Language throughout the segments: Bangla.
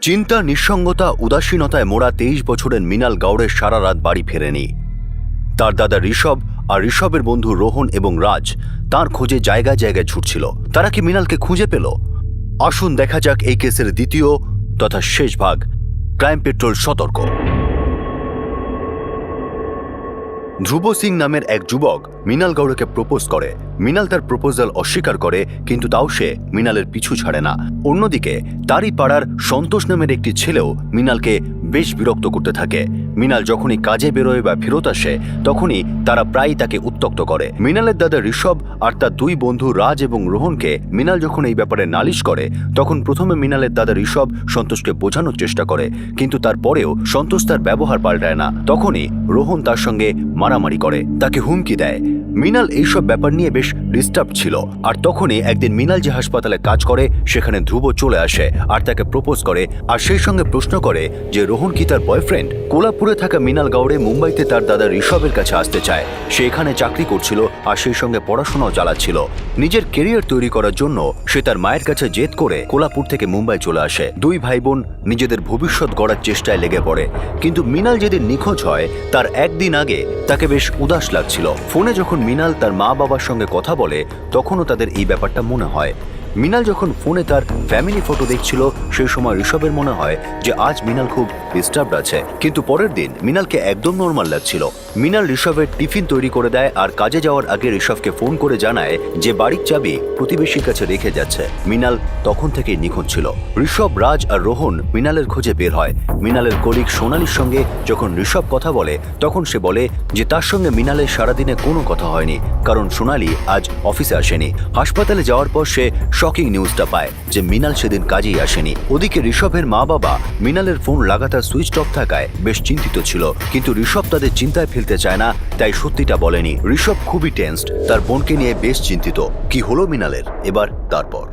চিন্তা, নিঃসঙ্গতা, উদাসীনতায় মোড়া 23 বছরের মৃণাল গৌড়ের সারা রাত বাড়ি ফেরেনি। তার দাদা ঋষভ আর ঋষভের বন্ধু রোহন এবং রাজ তার খোঁজে জায়গায় জায়গায় ছুটছিল। তারা কি মৃণালকে খুঁজে পেল? আসুন দেখা যাক এই কেসের দ্বিতীয় তথা শেষ ভাগ, ক্রাইম পেট্রোল সতর্ক। ধ্রুব সিং নামের এক যুবক মৃণাল গৌড়কে প্রপোজ করে। মৃণাল তার প্রপোজাল অস্বীকার করে, কিন্তু তাও সে মৃণালের পিছু ছাড়ে না। অন্যদিকে তারই পাড়ার সন্তোষ নামের একটি ছেলেও মৃণালকে বেশ বিরক্ত করতে থাকে। মৃণাল যখনই কাজে বেরোয় বা ফেরত আসে তখনই তারা প্রায়ই তাকে উত্ত্যক্ত করে। মৃণালের দাদা ঋষভ আর তার দুই বন্ধু রাজ এবং রোহনকে মৃণাল যখন এই ব্যাপারে নালিশ করে তখন প্রথমে মৃণালের দাদা ঋষভ সন্তোষকে বোঝানোর চেষ্টা করে, কিন্তু তারপরেও সন্তোষ তার ব্যবহার পাল্টায় না। তখনই রোহন তার সঙ্গে মারামারি করে, তাকে হুমকি দেয়। মৃণাল এইসব ব্যাপার নিয়ে বেশ ডিস্টার্ব ছিল। আর তখনই একদিন মৃণাল যে হাসপাতালে কাজ করে সেখানে ধ্রুব চলে আসে আর তাকে প্রপোজ করে, আর সেই সঙ্গে প্রশ্ন করে যে রোহন কি তার বয়ফ্রেন্ড। কোলাপুরে থাকা মৃণাল গৌড়ে মুম্বাইতে তার দাদা ঋষভের কাছে আসতে চায়। সে এখানে চাকরি করছিল আর সেই সঙ্গে পড়াশোনাও চালাচ্ছিল। নিজের কেরিয়ার তৈরি করার জন্য সে তার মায়ের কাছে জেদ করে কোলাপুর থেকে মুম্বাই চলে আসে। দুই ভাই বোন নিজেদের ভবিষ্যৎ গড়ার চেষ্টায় লেগে পড়ে। কিন্তু মৃণাল যেদিন নিখোঁজ হয় তার একদিন আগে তাকে বেশ উদাস লাগছিল। ফোনে যখন মৃণাল তার মা বাবার সঙ্গে কথা বলে তখনও তাদের এই ব্যাপারটা মনে হয়। মৃণাল যখন ফোনে তার ফ্যামিলি ফটো দেখছিল সেই সময় ঋষভের মনে হয় যে আজ মৃণাল খুব ডিস্টার্বড আছে, কিন্তু পরের দিন মৃণালকে একদম নর্মাল লাগছিল। মৃণাল ঋষভের টিফিন তৈরি করে দেয় আর কাজে যাওয়ার আগে ঋষভকে ফোন করে জানায় যে বাড়ির চাবি প্রতিবেশীর কাছে রেখে যাচ্ছে। মৃণাল তখন থেকেই নিখোঁজ ছিল। ঋষভ, রাজ আর রোহন মৃণালের খোঁজে বের হয়। মৃণালের কলিগ সোনালির সঙ্গে যখন ঋষভ কথা বলে তখন সে বলে যে তার সঙ্গে মৃণালের সারাদিনে কোনো কথা হয়নি, কারণ সোনালি আজ অফিসে আসেনি। হাসপাতালে যাওয়ার পর সে শকিং নিউজটা পায় যে মৃণাল সেদিন কাজেই আসেনি। ওদিকে ঋষভের মা বাবা মৃণালের ফোন লাগাতার সুইচ অফ থাকায় বেশ চিন্তিত ছিল, কিন্তু ঋষভ তাদের চিন্তায় ফেলতে চায় না, তাই সত্যিটা বলেনি। ঋষভ খুবই টেন্সড, তার বোনকে নিয়ে বেশ চিন্তিত। কি হলো মৃণালের এবার তারপর?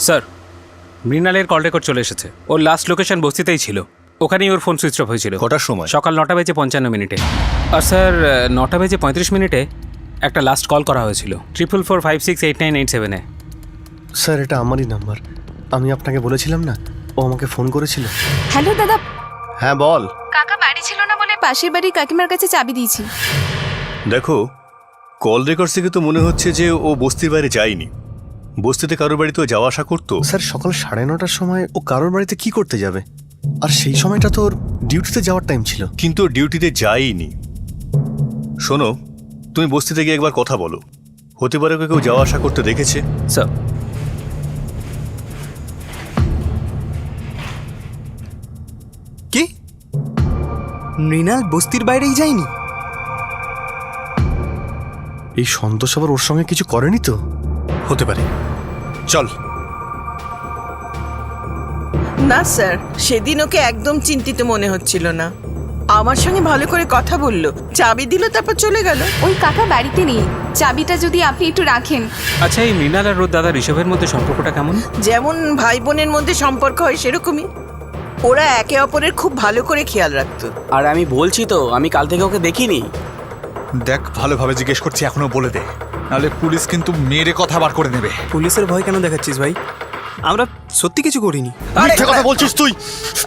স্যার, মৃণালের কল রেকর্ড চলে এসেছে। ওর লাস্ট লোকেশন বস্তিতেই ছিল। ওখানেই ওর ফোন সুইচ অফ হয়েছিল। কটার সময়? সকাল 9:55 আর স্যার 9:35 একটা লাস্ট কল করা হয়েছিল 4445689887-এ। স্যার, এটা আমারই নাম্বার। আমি আপনাকে বলেছিলাম না, ও আমাকে ফোন করেছিল। হ্যালো দাদা। হ্যাঁ বল। কাকা বাড়ি ছিল না বলে পাশের বাড়ির কাকিমার কাছে চাবি দিয়েছি। দেখো, কল রেকর্ডস থেকে তো মনে হচ্ছে যে ও বস্তির বাইরে যায়নি। বস্তিতে কারোর বাড়িতেও যাওয়া আসা করতো। স্যার, সকাল 9:30টার সময় ও কারোর বাড়িতে কি করতে যাবে? আর সেই সময়টা তো ওর ডিউটিতে যাওয়ার টাইম ছিল। কিন্তু ও ডিউটিতে যায়নি। শোনো, তুমি বস্তিতে গিয়ে একবার কথা বলো। হতে পারে ওকে কেউ যাওয়া আসা করতে দেখেছে। স্যার, কি মৃণাল বস্তির বাইরেই যায়নি? এই সন্তোষ আবার ওর সঙ্গে কিছু করেনি তো? হতে পারে, চল। না স্যার, সেদিন ওকে একদম চিন্তিত মনে হচ্ছিল না। আমার সঙ্গে ভালো করে কথা বললো, চাবি দিল, তারপর চলে গেল। ওই কাকা বাড়িতে নেই, চাবিটা যদি আপনি একটু রাখেন। আচ্ছা, এই মৃণাল আর ওর দাদা ঋষভের মধ্যে সম্পর্কটা কেমন? যেমন ভাই বোনের মধ্যে সম্পর্ক হয় সেরকমই। ওরা একে অপরের খুব ভালো করে খেয়াল রাখতো। আর আমি বলছি তো, আমি কাল থেকে ওকে দেখিনি। দেখ, ভালোভাবে জিজ্ঞেস করছি, এখনো বলে দে, নাহলে পুলিশ কিন্তু মেরে কথা বার করে নেবে। পুলিশের ভয় কেন দেখাচ্ছিস ভাই? আমরা সত্যি কিছু করিনি। মিথ্যে কথা বলছিস তুই।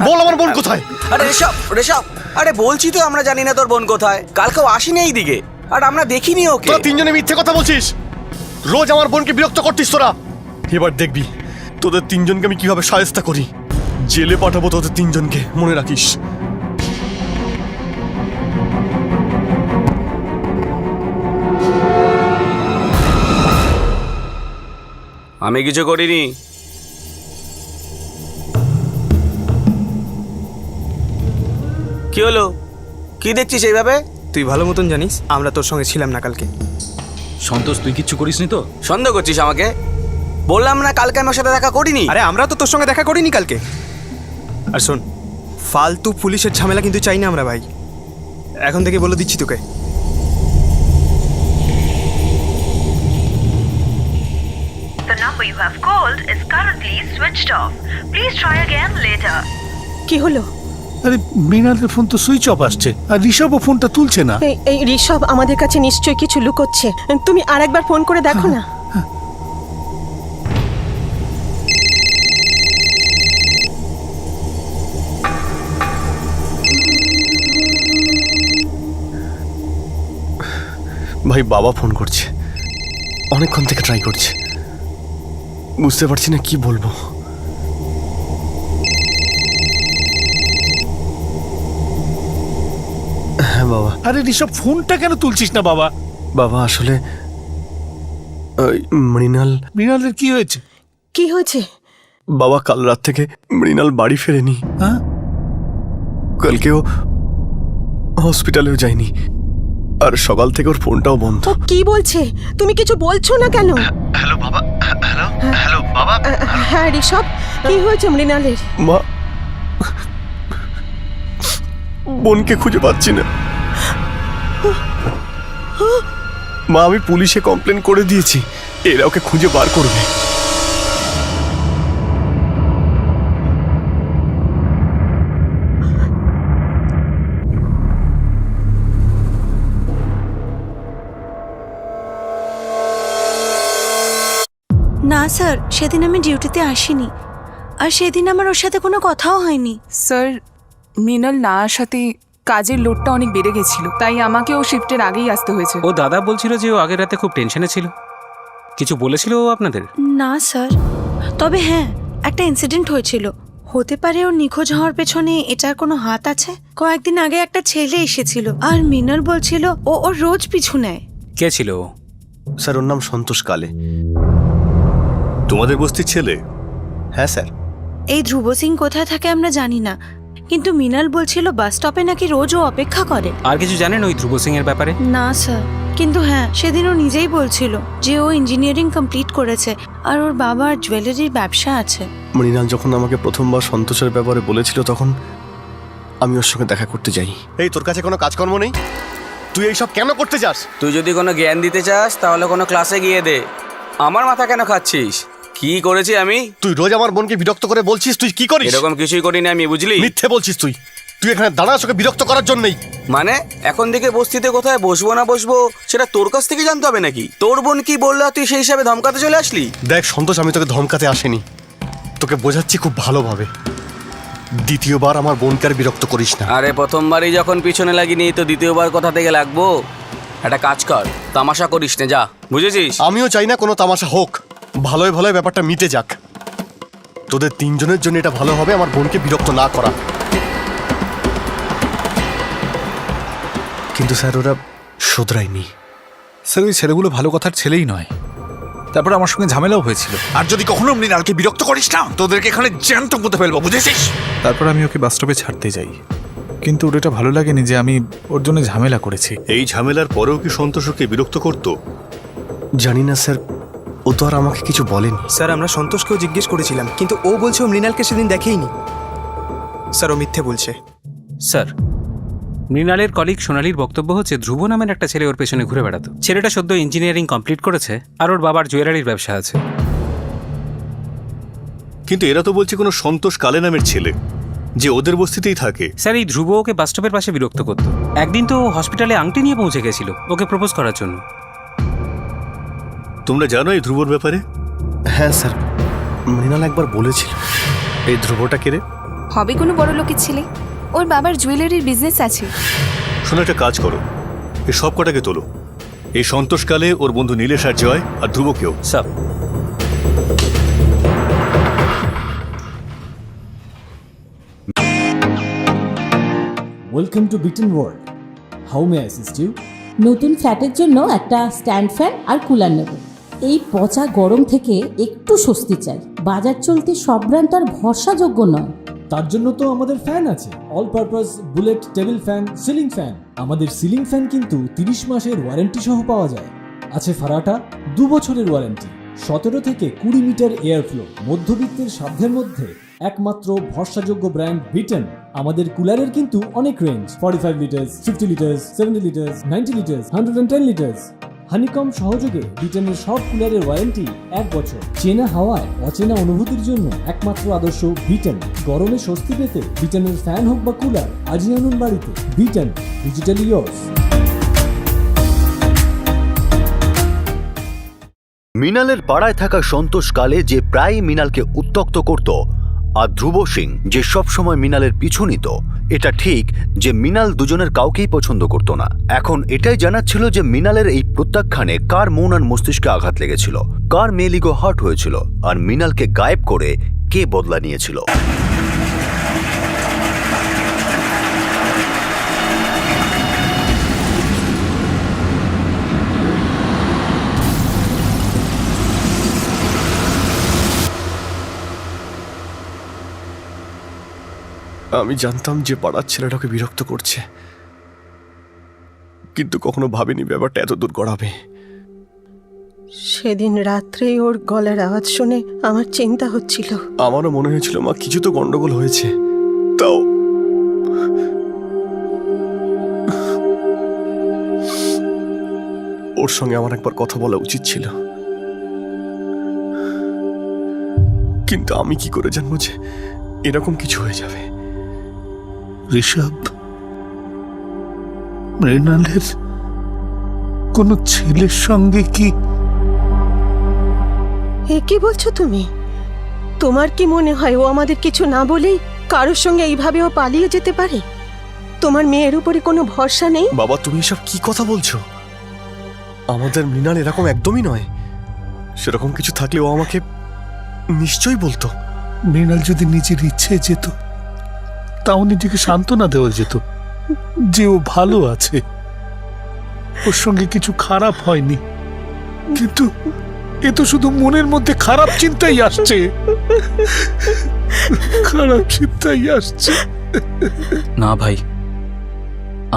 বল আমার বোন কোথায়? আরে ঋষভ, আরে বলছি তো আমরা জানি না তোর বোন কোথায়। কালকেও আসিনি এই দিকে, আর আমরা দেখিনি ওকে। তোরা তিনজনে মিথ্যে কথা বলছিস। রোজ আমার বোনকে বিরক্ত করতিস তোরা। এবার দেখবি তোদের তিনজনকে আমি কিভাবে শায়েস্তা করি। জেলে পাঠাবো তোদের তিনজনকে, মনে রাখিস। আমি কিছু করিনি। কি হলো? কি দেখছিস এইভাবে? তুই ভালো মতন জানিস আমরা তোর সঙ্গে ছিলাম না কালকে। সন্তোষ, তুই কিচ্ছু করিসনি তো? সন্দেহ করছিস আমাকে? বললাম না কালকে আমার সাথে দেখা করিনি। আরে আমরা তো তোর সঙ্গে দেখা করিনি কালকে। আর শোন, ফালতু পুলিশের ঝামেলা কিন্তু চাই না আমরা ভাই। এখন থেকে বলে দিচ্ছি তোকে। The number you have called is currently switched off. Please try again later. কি হলো? আরে মৃণালের ফোন তো সুইচ অফ আসছে আর ঋষভও ফোনটা তুলছে না। এই ঋষভ আমাদের কাছে নিশ্চয়ই কিছু লুকোচ্ছে। তুমি আরেকবার ফোন করে দেখো না। ভাই বাবা ফোন করছে, অনেকক্ষণ থেকে ট্রাই করছে, বুঝতে পারছি না কি বলবো। হ্যাঁ বাবা। আরে ঋষভ ফোনটা কেন তুলছিস না বাবা? বাবা আসলে ওই মৃণালের কি হয়েছে? কি হয়েছে? বাবা কাল রাত থেকে মৃণাল বাড়ি ফেরেনি। হ্যাঁ, কালকেও হসপিটালেও যায়নি, আর সকাল থেকে ওর ফোনটাও বন্ধ। ও কি বলছে? তুমি কিছু বলছো না কেন? হ্যালো বাবা। হ্যালো বাবা। হ্যাঁ ঋষভ, কি হয়েছে মৃণালের? মা, বোনকে খুঁজে পাচ্ছি না মা। আমি পুলিশে কমপ্লেন করে দিয়েছি, এরা ওকে খুঁজে বার করবে। না স্যার, সেদিন আমি ডিউটিতে আসিনি, আর সেদিন আমার ওর সাথে কোনো কথাও হয়নি। স্যার, মৃণাল না আসাতে কাজের লোডটা অনেক বেড়ে গেছিল, তাই আমাকে ও শিফটের আগেই আসতে হয়েছে। ও দাদা বলছিল যে ও আগের রাতে খুব টেনশনে ছিল। কিছু বলেছিল ও আপনাদের? না স্যার, তবে হ্যাঁ, একটা ইনসিডেন্ট হয়েছিল। হতে পারে ওর নিখোঁজ হওয়ার পেছনে এটার কোনো হাত আছে। কয়েকদিন আগে একটা ছেলে এসেছিল, আর মৃণাল বলছিল ও ওর রোজ পিছু নেয়। কে ছিল ও? স্যার ওর নাম সন্তোষ কালে। তোমাদের বস্তির ছেলে? হ্যাঁ স্যার। এই ধ্রুব সিং কোথায় থাকে আমরা জানি না, কিন্তু মৃণাল বলছিল বাস স্টপে নাকি রোজ ও অপেক্ষা করে। আর কিছু জানেন ওই ধ্রুব সিং এর ব্যাপারে? না স্যার, কিন্তু হ্যাঁ, সেদিন ও নিজেই বলছিল যে ও ইঞ্জিনিয়ারিং কমপ্লিট করেছে, আর ওর বাবার জুয়েলারির ব্যবসা আছে। মৃণাল যখন আমাকে প্রথমবার সন্তোষের ব্যাপারে বলেছিল, তখন আমি ওর সঙ্গে দেখা করতে যাই। এই তোর কাছে কোনো কাজকর্ম নেই? তুই এইসব কেন করতে চাস? তুই যদি কোনো জ্ঞান দিতে চাস তাহলে কোনো ক্লাসে গিয়ে দে। আমার মাথা কেন খাচ্ছিস? কি করেছি আমি? তুই রোজ আমার বোনকে বিরক্ত করে বলছিস তুই কি করিস। এরকম কিছুই করিনি আমি, বুঝলি? মিথ্যে বলছিস তুই। তুই এখানে দাঁড়াস ওকে বিরক্ত করার জন্যই। মানে এখন থেকে বস্তিতে কোথায় বসবো না বসবো সেটা তোর কাছ থেকে জানতে হবে নাকি? তোর বোন কি বললো তুই সেই হিসাবে ধমকাতে চলে আসলি? দেখ সন্তোষ, আমি তোকে ধমকাতে আসেনি, তোকে বোঝাচ্ছি খুব ভালোভাবে। দ্বিতীয়বার আমার বোনকে আর বিরক্ত করিস না। আরে প্রথমবারই যখন পিছনে লাগিনি তো দ্বিতীয়বার কোথা থেকে লাগবো? একটা কাজ কর, তামাশা করিস না, যা, বুঝেছিস? আমিও চাই না কোনো তামাশা হোক, ভালোই ভালোই ব্যাপারটা মিটে যাক। তোদের তিনজনের জন্য এটা ভালো হবে আমার বোনকে বিরক্ত না করা। কিন্তু স্যার ওরা শোধরায়নি। স্যার ওই ছেলেগুলো ভালো কথার ছেলেই নয়। তারপর আমার সঙ্গে ঝামেলাও হয়েছিল। আর যদি কখনো মৃণালকে বিরক্ত করিস না, তোদেরকে এখানে জ্যান্ত পুঁতে ফেলবো, বুঝেছিস? তারপর আমি ওকে বাস স্টপে ছাড়তে যাই, কিন্তু ওর এটা ভালো লাগেনি যে আমি ওর জন্য ঝামেলা করেছি। এই ঝামেলার পরেও কি সন্তোষ ওকে বিরক্ত করতো? জানি না স্যার, ও তো আর আমাকে কিছু বলেনি। স্যার আমরা সন্তোষকেও জিজ্ঞেস করেছিলাম, কিন্তু ও বলছে ও মৃণালকে সেদিন দেখেইনি। স্যার ও মিথ্যে বলছে। স্যার, মৃণালের কলিগ সোনালির বক্তব্য হচ্ছে ধ্রুব নামের একটা ছেলে ওর পেছনে ঘুরে বেড়াতো। ছেলেটা সদ্য ইঞ্জিনিয়ারিং কমপ্লিট করেছে, আর ওর বাবার জুয়েলারির ব্যবসা আছে। কিন্তু এরা তো বলছে কোনো সন্তোষ কালে নামের ছেলে যে ওদের বস্তিতেই থাকে। স্যার, এই ধ্রুব ওকে বাস স্টপের পাশে বিরক্ত করতো। একদিন তো হসপিটালে আংটি নিয়ে পৌঁছে গেছিল ওকে প্রপোজ করার জন্য। তোমরা জানো এই ধ্রুবর ব্যাপারে? হ্যাঁ স্যার, মৃণাল একবার বলেছিল। এই ধ্রুবটা কে রে? হবে কোনো বড় লোকের ছেলে, ওর বাবার জুয়েলারির বিজনেস আছে। শোনো, একটা কাজ করো, এই সব কটাকে তোলো। এই সন্তোষকালে ওর বন্ধু নীলেশ আর জয় আর ধ্রুবকেও। Sir, welcome to beaten world. How may I assist you? নতুন ফ্ল্যাটের জন্য একটা স্ট্যান্ড ফ্যান আর কুলার নেব। এই পচা গরম থেকে একটু স্বস্তি চাই। বাজার চলতে সব ব্র্যান্ড আর ভরসাযোগ্য নয়। তার জন্য তো আমাদের ফ্যান আছে, all purpose bullet table fan, ceiling fan. আমাদের সিলিং ফ্যান কিন্তু 30 মাসের ওয়ারেন্টি সহ পাওয়া যায়। আছে ফারাটা 2 বছরের ওয়ারেন্টি, 17 থেকে 20 মিটার এয়ার ফ্লো। মধ্যবিত্তের সাধ্যের মধ্যে একমাত্র ভরসাযোগ্য ব্র্যান্ড বিটেন। আমাদের কুলারের কিন্তু অনেক range, 45 litres, 50 litres, 70 litres, 90 litres, 110 litres. Honeycomb সহযোগে ব্রিটেনের সব কুলারের ওয়ারেন্টি 1 বছর। চেনা হাওয়ায় অচেনা অনুভূতির জন্য একমাত্র আদর্শ ব্রিটেন। গরমে স্বস্তি পেতে ব্রিটেনের ফ্যান হোক বা কুলার, আজই আনুন বাড়িতে। Britain, digitally yours. মৃণালের পাড়ায় থাকা সন্তোষ কালে যে প্রায় মৃণালকে উত্ত্যক্ত করত, আর ধ্রুব সিং যে সবসময় মৃণালের পিছু নিত, এটা ঠিক যে মৃণাল দুজনের কাউকেই পছন্দ করত না। এখন এটাই জানাচ্ছিল যে মৃণালের এই প্রত্যাখ্যানে কার মন আর মস্তিষ্কে আঘাত লেগেছিল, কার মেলিগো হার্ট হয়েছিল, আর মৃণালকে গায়েব করে কে বদলা নিয়েছিল। আমি জানতাম যে পাড়ার ছেলেটাকে বিরক্ত করছে, কিন্তু কখনো ভাবিনি ব্যাপারটা এত দূর গড়াবে। সেদিন রাত্রেই ওর গলার আওয়াজ শুনে আমার চিন্তা হচ্ছিল। আমারও মনে হয়েছিল মা কিছু তো গন্ডগোল হয়েছে, তাও ওর সঙ্গে আমার একবার কথা বলা উচিত ছিল, কিন্তু আমি কি করে জানবো যে এরকম কিছু হয়ে যাবে। ঋষভ, মৃণালের কোন ছেলের সঙ্গে কি? এ কি বলছো তুমি? তোমার কি মনে হয় ও আমাদের কিছু না বলেই কারোর সঙ্গে এইভাবে ও পালিয়ে যেতে পারে? তোমার মেয়ের উপরে কোনো ভরসা নেই? বাবা, তুমি এসব কি কথা বলছো? আমাদের মৃণাল এরকম একদমই নয়। সেরকম কিছু থাকলে ও আমাকে নিশ্চয়ই বলতো। মৃণাল যদি নিজের ইচ্ছে যেত, তাও নিজেকে সান্ত্বনা দেওয়া যেত যে ও ভালো আছে, ওর সঙ্গে কিছু খারাপ হয়নি। কিন্তু এ তো শুধু মনের মধ্যে খারাপ চিন্তাই আসছে, খারাপ চিন্তাই আসছে। না ভাই,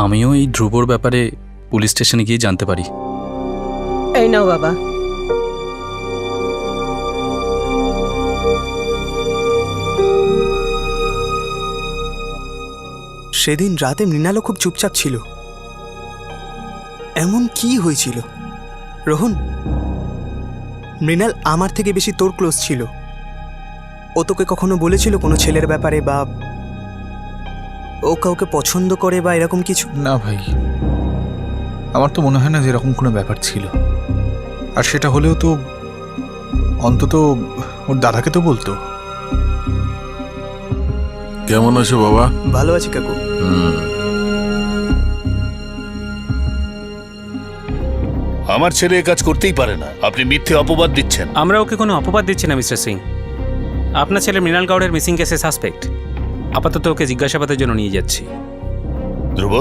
আমিও এই ধ্রুবর ব্যাপারে পুলিশ স্টেশনে গিয়ে জানতে পারি। এই নাও বাবা। সেদিন রাতে মৃণালও খুব চুপচাপ ছিল। এমন কি হয়েছিল? রোহন, মৃণাল আমার থেকে বেশি তোর ক্লোজ ছিল। ও তোকে কখনো বলেছিল কোনো ছেলের ব্যাপারে, বা ও কাউকে পছন্দ করে বা এরকম কিছু? না ভাই, আমার তো মনে হয় না যে এরকম কোনো ব্যাপার ছিল। আর সেটা হলেও তো অন্তত ওর দাদাকে তো বলতো। কেমন আছো বাবা? ভালো আছি কাকু। আমার ছেলে এ কাজ করতেই পারে না, আপনি মিথ্যে অপবাদ দিচ্ছেন। আমরা ওকে কোনো অপবাদ দিচ্ছি না মিস্টার সিং। আপনার ছেলে মৃণাল গৌড়ের মিসিং কেসে সাসপেক্ট। আপাতত ওকে জিজ্ঞাসাবাদের জন্য নিয়ে যাচ্ছি। ধ্রুব,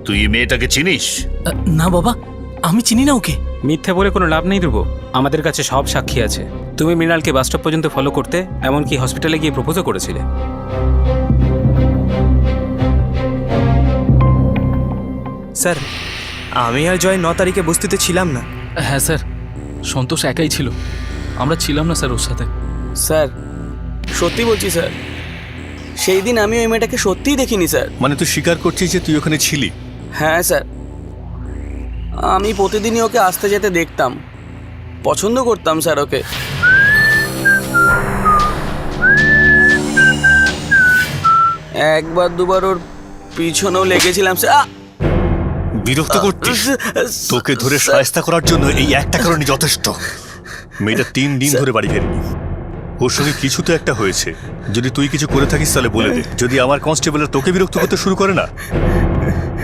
তুই এই মেয়েটাকে চিনিস? না বাবা, আমি চিনি না ওকে। মিথ্যে বলে কোনো লাভ নেই ধ্রুব, আমাদের কাছে সব সাক্ষী আছে। তুমি মৃণালকে বাস স্টপ পর্যন্ত ফলো করতে, এমনকি হসপিটালে গিয়ে প্রপোজও করেছিলে। স্যার, আমি আর জয় 9 তারিখে বস্তিতে ছিলাম না। হ্যাঁ স্যার, সন্তোষ একাই ছিল, আমরা ছিলাম না স্যার ওর সাথে। স্যার, সত্যি বলছি স্যার, সেই দিন আমি ওই মেয়েটাকে সত্যিই দেখিনি স্যার। মানে তুই স্বীকার করছিস যে তুই ওখানে ছিলি? হ্যাঁ স্যার, আমি প্রতিদিনই ওকে আসতে যেতে দেখতাম, পছন্দ করতাম স্যার ওকে। একবার দুবার ওর পিছনেও লেগেছিলাম স্যার। বিরক্ত করতিস? তোকে ধরে শায়েস্তা করার জন্য এই একটা কারণে যথেষ্ট। মেয়েটা 3 দিন ধরে বাড়ি ফেরেনি। ওর সঙ্গে কিছু তো একটা হয়েছে। যদি তুই কিছু করে থাকিস তাহলে বলে দে। যদি আমার কনস্টেবলরা তোকে বিরক্ত করতে শুরু করে না,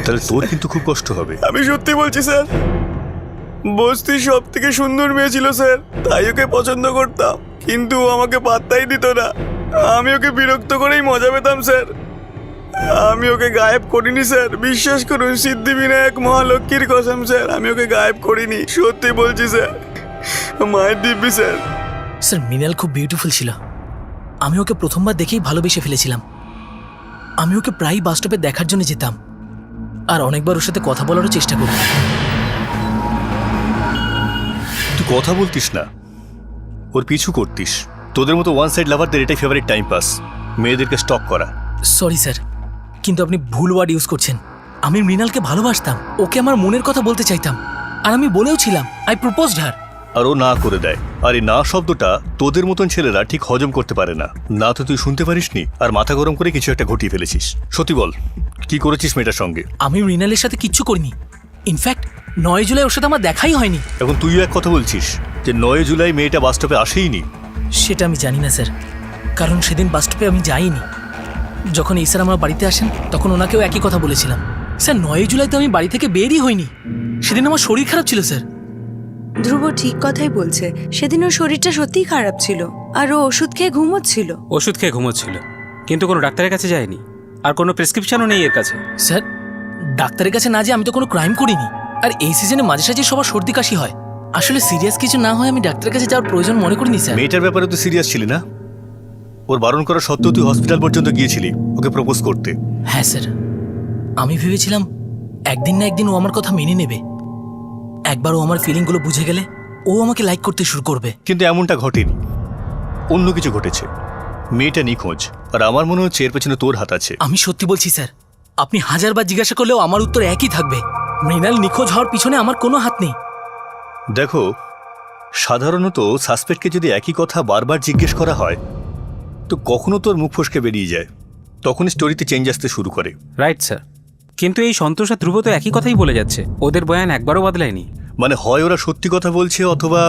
তাহলে তোর কিন্তু খুব কষ্ট হবে। আমি সত্যি বলছি স্যার, বস্তির সব থেকে সুন্দর মেয়ে ছিল স্যার, তাই ওকে পছন্দ করতাম, কিন্তু ও আমাকে পাত্তাই দিত না। আমি ওকে বিরক্ত করেই মজা পেতাম স্যার। আমি ওকে গায়েব করিনি স্যার, বিশ্বাস করুন, সিদ্ধিবিনায়ক মহালক্ষ্মীর কসম স্যার, আমি ওকে গায়েব করিনি, সত্যি বলছি স্যার, মায়ের দিব্যি স্যার। স্যার, মৃণাল খুব বিউটিফুল ছিল। আমি ওকে প্রথমবার দেখেই ভালোবেসে ফেলেছিলাম। আমি ওকে প্রায়ই বাস স্টপে দেখার জন্য যেতাম, আর অনেকবার ওর সাথে কথা বলারও চেষ্টা করতাম। তুই কথা বলতিস না, ওর পিছু করতিস। তোদের মতো ওয়ান সাইড লাভারদের এটাই ফেভারিট টাইম পাস, মেয়েদেরকে স্টক করা। সরি স্যার, কিন্তু আপনি ভুল ওয়ার্ড ইউজ করছেন। আমি মৃণালকে ভালোবাসতাম, ওকে আমার মনের কথা বলতে চাইতাম। আর আমি বলেও ছিলাম আই প্রপোজড হার। আর ও না করে দেয়। আর এই না শব্দটা তোদের মতন ছেলেরা ঠিক হজম করতে পারে না। না তো তুই শুনতে পারিসনি আর মাথা গরম করে কিছু একটা ঘটিয়ে ফেলেছিস। সত্যি বল, কি করেছিস মেয়েটার সঙ্গে? আমি মৃণালের সাথে কিচ্ছু করিনি। ইনফ্যাক্ট 9 জুলাই ওর সাথে আমার দেখাই হয়নি। এখন তুইও এক কথা বলছিস যে 9 জুলাই মেয়েটা বাস স্টপে আসেইনি? সেটা আমি জানি না স্যার, কারণ সেদিন বাস স্টপে আমি যাইনি। যখন এই স্যার আমার বাড়িতে আসেন তখন ওনাকেও একই কথা বলেছিলাম। স্যার 9 জুলাই তো আমি বাড়ি থেকে বেরই হইনি। সেদিন আমার শরীর খারাপ ছিল স্যার। ধ্রুব ঠিক কথাই বলছে, সেদিন ওর শরীরটা সত্যিই খারাপ ছিল আর ও ওষুধ খেয়ে ঘুমোচ্ছিল। ওষুধ খেয়ে ঘুমোচ্ছিল, কিন্তু কোনো ডাক্তারের কাছে যায়নি, আর কোনো প্রেসক্রিপশনও নেই এর কাছে। স্যার ডাক্তারের কাছে না যে আমি তো কোনো ক্রাইম করিনি। আর এই সিজনে মাঝে সাঝে সবার সর্দি কাশি হয়। আসলে সিরিয়াস কিছু না হয় আমি ডাক্তারের কাছে যাওয়ার প্রয়োজন মনে করিনি স্যার। মেয়েটার ব্যাপারে তুই সিরিয়াস ছিলি না? ওর বারণ করা সত্ত্বেও তুই হসপিটাল পর্যন্ত গিয়েছিলি ওকে প্রপোজ করতে। হ্যাঁ স্যার, আমি ভেবেছিলাম একদিন না একদিন ও আমার কথা মেনে নেবে। একবার ও আমার ফিলিংগুলো বুঝে গেলে ও আমাকে লাইক করতে শুরু করবে। কিন্তু এমনটা ঘটেনি, অন্য কিছু ঘটেছে। মেয়েটা নিখোঁজ, আর আমার মনে হচ্ছে এর পেছনে তোর হাত আছে। আমি সত্যি বলছি স্যার, আপনি 1000 বার জিজ্ঞাসা করলেও আমার উত্তর একই থাকবে। মৃণাল নিখোঁজ হওয়ার পিছনে আমার কোনো হাত নেই। দেখো, সাধারণত সাসপেক্টকে যদি একই কথা বারবার জিজ্ঞেস করা হয় তো কখনো তোর মুখ ফসকে বেরিয়ে যায়, তখন স্টোরিতে চেঞ্জ আসতে শুরু করে। রাইট স্যার, কিন্তু এই সন্তোষ আর ধ্রুব তো একই কথাই বলে যাচ্ছে, ওদের বয়ান একবারও বদলায়নি। মানে হয় ওরা সত্যি কথা বলছে অথবা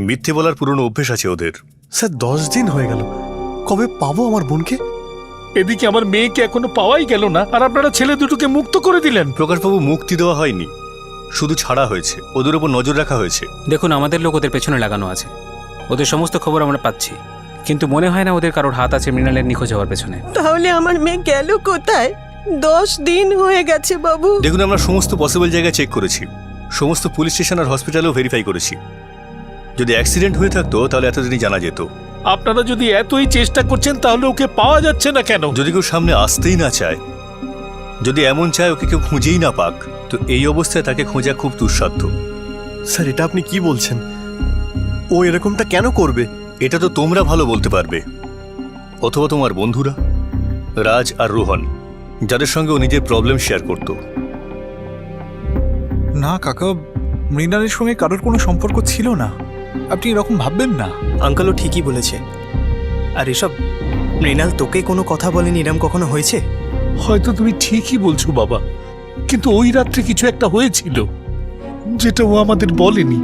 মিথ্যে বলার পুরনো অভ্যেস আছে ওদের। স্যার 10 দিন হয়ে গেল, কবে পাবো আমার বোনকে? এদিকে আমার মেয়েকে এখনো পাওয়াই গেল না, আর আপনারা ছেলে দুটোকে মুক্ত করে দিলেন। প্রকাশবাবু, মুক্তি দেওয়া হয়নি, শুধু ছাড়া হয়েছে, ওদের উপর নজর রাখা হয়েছে। দেখুন, আমাদের লোক ওদের পেছনে লাগানো আছে, ওদের সমস্ত খবর আমরা পাচ্ছি, কিন্তু মনে হয় না ওদের কারোর হাত আছে মৃণালের নিখোঁজ হওয়ার পেছনে। তাহলে আমার মেয়ে গেল কোথায়? 10 দিন হয়ে গেছে বাবু। দেখুন, আমরা সমস্ত পসিবল জায়গায় চেক করেছি, সমস্ত পুলিশ স্টেশন আর হসপিটালেও ভেরিফাই করেছি। যদি অ্যাক্সিডেন্ট হয়ে থাকতো তাহলে এতদিনই জানা যেত। আপনারা যদি এতই চেষ্টা করছেন তাহলে ওকে পাওয়া যাচ্ছে না কেন? যদি কেউ সামনে আসতেই না চায়, যদি এমন চায় ওকে কেউ খুঁজেই না পাক, তো এই অবস্থায় তাকে খোঁজা খুব দুঃসাধ্য। স্যার এটা আপনি কি বলছেন? ও এরকমটা কেন করবে? এটা তো তোমরা ভালো বলতে পারবে, অথবা তোমার বন্ধুরা রাজ আর রোহন, যাদের সঙ্গে ও নিজের প্রবলেম শেয়ার করত। না কাকা, মৃণালের সঙ্গে কারোর কোনো সম্পর্ক ছিল না, আপনি এরকম ভাববেন না। আঙ্কেলও ঠিকই বলেছে। আর এসব মৃণাল তোকে কোনো কথা বলেনি, এরম কখনো হয়েছে? হয়তো তুমি ঠিকই বলছো বাবা, কিন্তু ওই রাত্রে কিছু একটা হয়েছিল যেটা ও আমাদের বলেনি।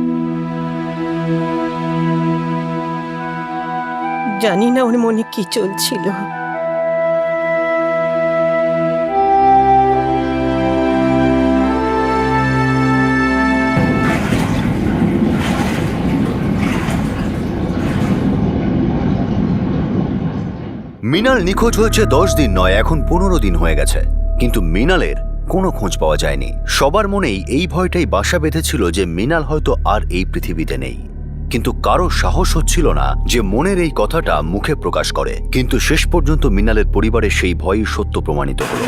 জানি না ওর মনে কি চলছিল। মৃণাল নিখোঁজ হয়েছে 10 দিন নয়, এখন 15 দিন হয়ে গেছে, কিন্তু মৃণালের কোনো খোঁজ পাওয়া যায়নি। সবার মনেই এই ভয়টাই বাসা বেঁধেছিল যে মৃণাল হয়তো আর এই পৃথিবীতে নেই, কিন্তু কারো সাহস হচ্ছিল না যে মনের এই কথাটা মুখে প্রকাশ করে। কিন্তু শেষ পর্যন্ত মৃণালের পরিবারের সেই ভয়ই সত্য প্রমাণিত হলো।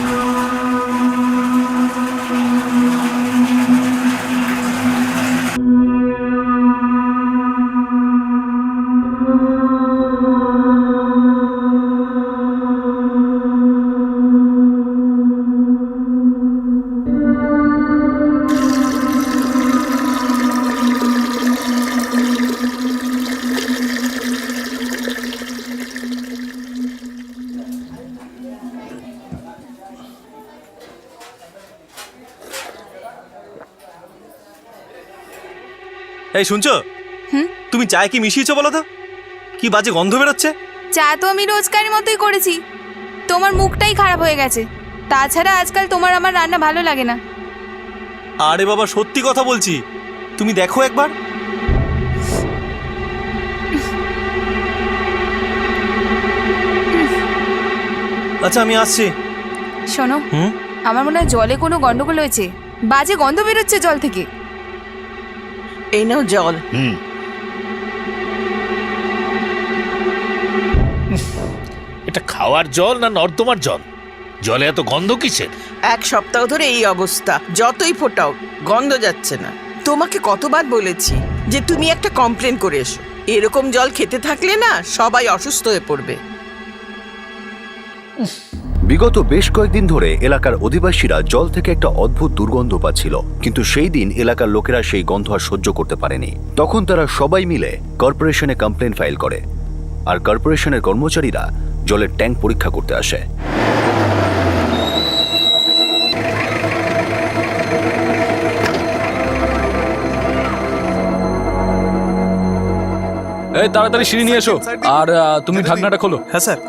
এই শুনছো, তুমি চায় কি মিশিয়েছো বলো তো? কি বাজে গন্ধ বেরোচ্ছে। চা তো আমি রোজকারের মতোই করেছি, তোমার মুখটাই খারাপ হয়ে গেছে। তাছাড়া আজকাল তোমার আমার রান্না ভালো লাগে না। আরে বাবা, সত্যি কথা বলছি, তুমি দেখো একবার। আচ্ছা আমি আসছি। শোনো, আমার মনে হয় জলে কোনো গন্ডগোল হয়েছে, বাজে গন্ধ বেরোচ্ছে জল থেকে। এই নাও জল। এটা খাওয়ার জল না নর্দমার জল? জলে এত গন্ধ কিসের? 1 সপ্তাহ ধরে এই অবস্থা, যতই ফোটাও গন্ধ যাচ্ছে না। তোমাকে কতবার বলেছি যে তুমি একটা কমপ্লেন করে এসো। এরকম জল খেতে থাকলে না সবাই অসুস্থ হয়ে পড়বে। বিগত বেশ কয়েকদিন ধরে এলাকার অধিবাসীরা জল থেকে একটা অদ্ভুত দুর্গন্ধ পাচ্ছিল, কিন্তু সেই দিন এলাকার লোকেরা সেই গন্ধ আর সহ্য করতে পারেনি। তখন তারা সবাই মিলে কর্পোরেশনে কমপ্লেন ফাইল করে, আর কর্পোরেশনের কর্মচারীরা জলের ট্যাঙ্ক পরীক্ষা করতে আসে। এই তাড়াতাড়ি সিঁড়ি নিয়ে এসো, আর তুমি ঢাকনাটা খোলো। হ্যাঁ স্যার।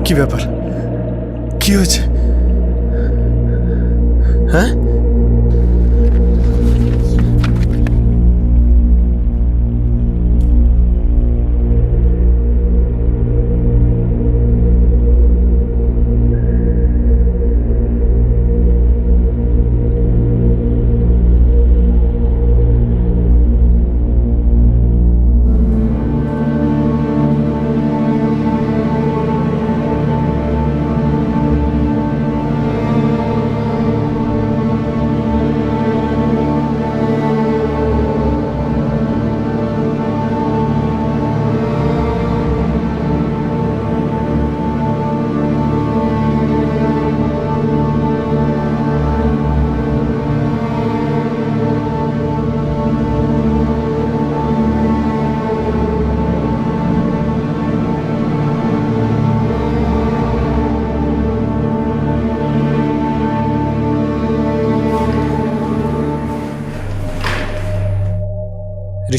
কি ব্যাপার? কি হয়েছে? হ্যাঁ,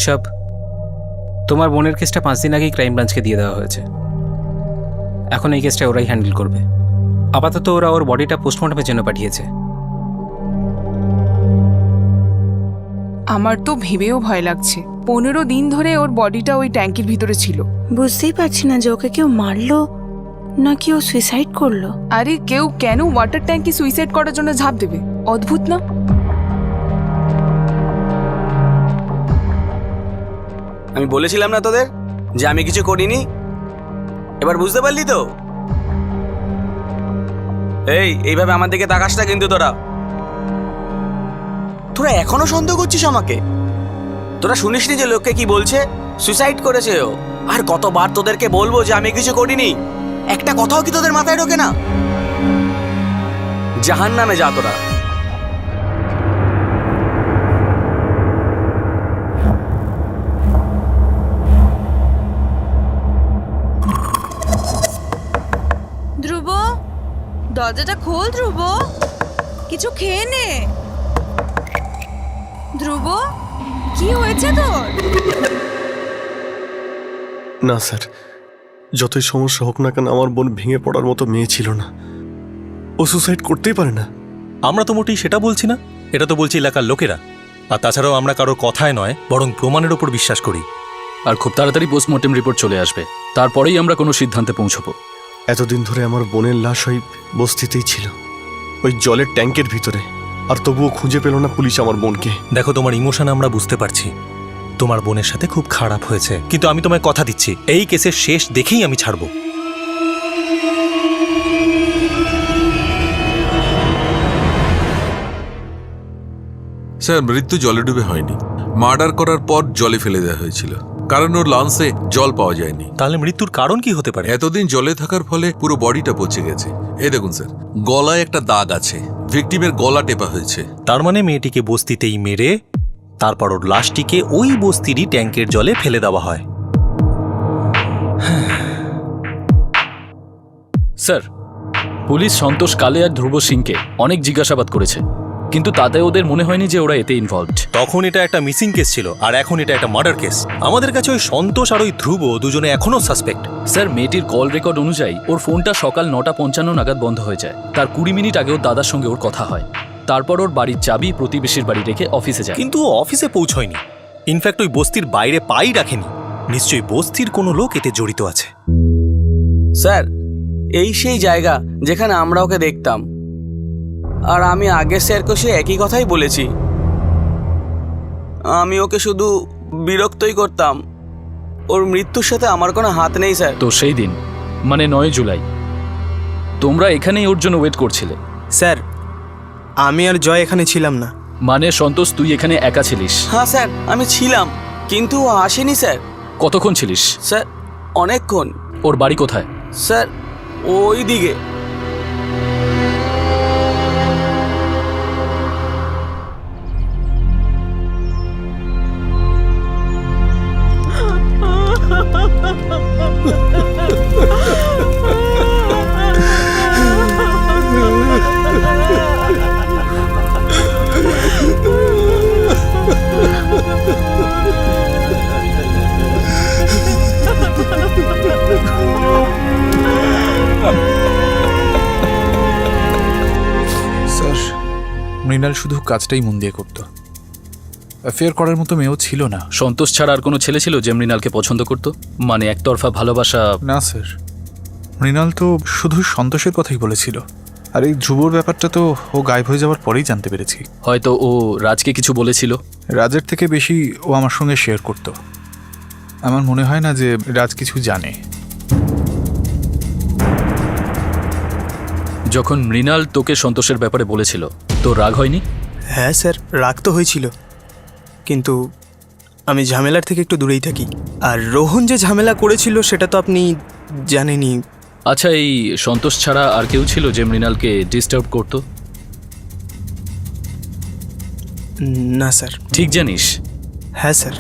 ঋষভ, তোমার বোনের কেসটা 5 দিন আগেই ক্রাইম ব্রাঞ্চকে দিয়ে দেওয়া হয়েছে। এখন এই কেসটা ওরাই হ্যান্ডেল করবে। আপাতত ওরা ওর বডিটা পোস্টমর্টমের জন্য পাঠিয়েছে। আমার তো ভেবেও ভয় লাগছে। 15 দিন ধরে ওর বডিটা ওই ট্যাঙ্কির ভিতরে ছিল। বুঝতেই পারছি না যে ওকে কেউ মারলো নাকি ও সুইসাইড করলো। আরে কেউ কেন ওয়াটার ট্যাঙ্কি সুইসাইড করার জন্য ঝাঁপ দেবে? অদ্ভুত না? আমি বলেছিলাম না তোদের যে আমি কিছু করিনি? এবার বুঝতে পারলি তো? এইভাবে আমার দিকে তাকাস না কিন্তু। তোরা এখনো সন্দেহ করছিস আমাকে? তোরা শুনিসনি যে লোককে কি বলছে? সুইসাইড করেছে ও। আর কতবার তোদেরকে বলবো যে আমি কিছু করিনি? একটা কথাও কি তোদের মাথায় ঢোকে না? জাহান্নামে যা তোরা। ধ্রুব, দরজাটা খোল। ধ্রুব, কিছু খেয়ে নে। ধ্রুব, কি হয়েছে তোর? না স্যার, যতই সমস্যা হোক না কেন আমার বোন ভেঙে পড়ার মতো মেয়ে ছিল না। ও সুসাইড করতেই পারে না। আমরা তো মোটেই সেটা বলছি না, এটা তো বলছি এলাকার লোকেরা। আর তাছাড়াও আমরা কারোর কথায় নয়, বরং প্রমাণের ওপর বিশ্বাস করি। আর খুব তাড়াতাড়ি পোস্টমর্টেম রিপোর্ট চলে আসবে, তারপরেই আমরা কোনো সিদ্ধান্তে পৌঁছবো। এতদিন ধরে আমার বোনের লাশ ওই বস্তিতেই ছিল, ওই জলের ট্যাঙ্কের ভিতরে, আর তবুও খুঁজে পেল না পুলিশ আমার বোনকে। দেখো, তোমার ইমোশন আমরা বুঝতে পারছি। তোমার বোনের সাথে খুব খারাপ হয়েছে, কিন্তু আমি তোমায় কথা দিচ্ছি এই কেসের শেষ দেখেই আমি ছাড়বো। স্যার, মৃত্যু জলে ডুবে হয়নি, মার্ডার করার পর জলে ফেলে দেওয়া হয়েছিল। কারণ ওর লাংসে জল পাওয়া যায়নি। তাহলে মৃত্যুর কারণ কি হতে পারে? এতদিন জলে থাকার ফলে পুরো বডিটা পচে গেছে। এই দেখুন স্যার, গলায় একটা দাগ আছে, ভিকটিমের গলা টেপা হয়েছে। তার মানে মেয়েটিকে বস্তিতেই মেরে তারপর ওর লাশটিকে ওই বস্তিরই ট্যাঙ্কের জলে ফেলে দেওয়া হয়। স্যার, পুলিশ সন্তোষ কালে আর ধ্রুব সিংকে অনেক জিজ্ঞাসাবাদ করেছে, কিন্তু তাতে ওদের মনে হয়নি যে ওরা এতে ইনভলভড। তখন এটা একটা মিসিং কেস ছিল, আর এখন এটা একটা মার্ডার কেস। আমাদের কাছে ওই সন্তোষ আর ওই ধ্রুব দুজনে এখনো সাসপেক্ট। স্যার, মেয়েটির কল রেকর্ড অনুযায়ী ওর ফোনটা সকাল 9:55 নাগাদ বন্ধ হয়ে যায়। তার 20 মিনিট আগে ওর দাদার সঙ্গে ওর কথা হয়। তারপর ওর বাড়ির চাবি প্রতিবেশীর বাড়ি রেখে অফিসে যায়। কিন্তু অফিসে পৌঁছয়নি, ইনফ্যাক্ট ওই বস্তির বাইরে পাই রাখেনি। নিশ্চয়ই বস্তির কোনো লোক এতে জড়িত আছে। স্যার, এই সেই জায়গা যেখানে আমরা ওকে দেখতাম, আর আমি আগের স্যারকে সে একই কথাই বলেছি। আমি ওকে শুধু বিরক্তই করতাম, ওর মৃত্যুর সাথে আমার কোনো হাত নেই স্যার। তো সেই দিন মানে 9 জুলাই তোমরা এখানেই ওর জন্য ওয়েট করছিলে? স্যার, আমি আর জয় এখানে ছিলাম না। মানে সন্তোষ, তুই এখানে একা ছিলিস? হ্যাঁ স্যার, আমি ছিলাম, কিন্তু ও আসেনি স্যার। কতক্ষণ ছিলিস? স্যার, অনেকক্ষণ। ওর বাড়ি কোথায়? স্যার, ওই দিকে। স্যার, মৃণাল শুধু কাজটাই মন দিয়ে করতো। অ্যাফেয়ার করার মতো মেয়েও ছিল না। সন্তোষ ছাড়া আর কোনো ছেলে ছিল যে মৃণালকে পছন্দ করত? মানে একতরফা ভালোবাসা? না স্যার, মৃণাল তো শুধু সন্তোষের কথাই বলেছিল। আর এই ধ্রুবর ব্যাপারটা তো ও গায়েব হয়ে যাওয়ার পরেই জানতে পেরেছি। হয়তো ও রাজকে কিছু বলেছিল। রাজের থেকে বেশি ও আমার সঙ্গে শেয়ার করত। আমার মনে হয় না যে রাজ কিছু জানে। যখন মৃণাল তোকে সন্তোষের ব্যাপারে বলেছিল, তো রাগ হয়নি? হ্যাঁ স্যার, রাগ তো হয়েছিল, কিন্তু আমি ঝামেলার থেকে একটু দূরেই থাকি। আর রোহন যে ঝামেলা করেছিল সেটা তো আপনি জানেনই। আচ্ছা, এই সন্তোষ ছাড়া আর কেউ ছিল যে মৃণালকে ডিস্টার্ব করত? না স্যার। ঠিক জানিস? হ্যাঁ স্যার।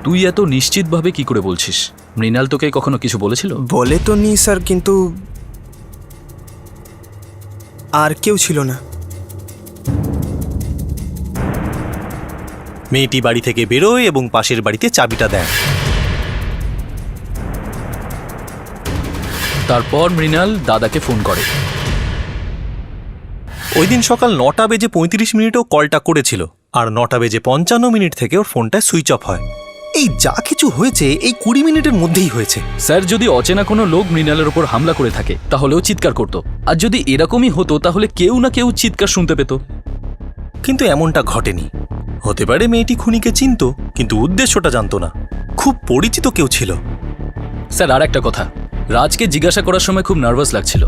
তুই এত নিশ্চিতভাবে কি করে বলছিস? মৃণাল তোকে কখনো কিছু বলেছিল? বলে তো নি স্যার, কিন্তু আর কেউ ছিল না। মেয়েটি বাড়ি থেকে বেরোয় এবং পাশের বাড়িতে চাবিটা দেয়। তারপর মৃণাল দাদাকে ফোন করে। ওই দিন সকাল 9:35 কলটা করেছিল, আর 9:55 থেকে ওর ফোনটা সুইচ অফ হয়। এই যা কিছু হয়েছে এই 20 মিনিটের মধ্যেই হয়েছে। স্যার, যদি অচেনা কোনো লোক মৃণালের উপর হামলা করে থাকে তাহলেও চিৎকার করত, আর যদি এরকমই হতো তাহলে কেউ না কেউ চিৎকার শুনতে পেত। কিন্তু এমনটা ঘটেনি। হতে পারে মেয়েটি খুনিকে চিনত, কিন্তু উদ্দেশ্যটা জানতো না। খুব পরিচিত কেউ ছিল। স্যার, আর একটা কথা, রাজকে জিজ্ঞাসা করার সময় খুব নার্ভাস লাগছিল।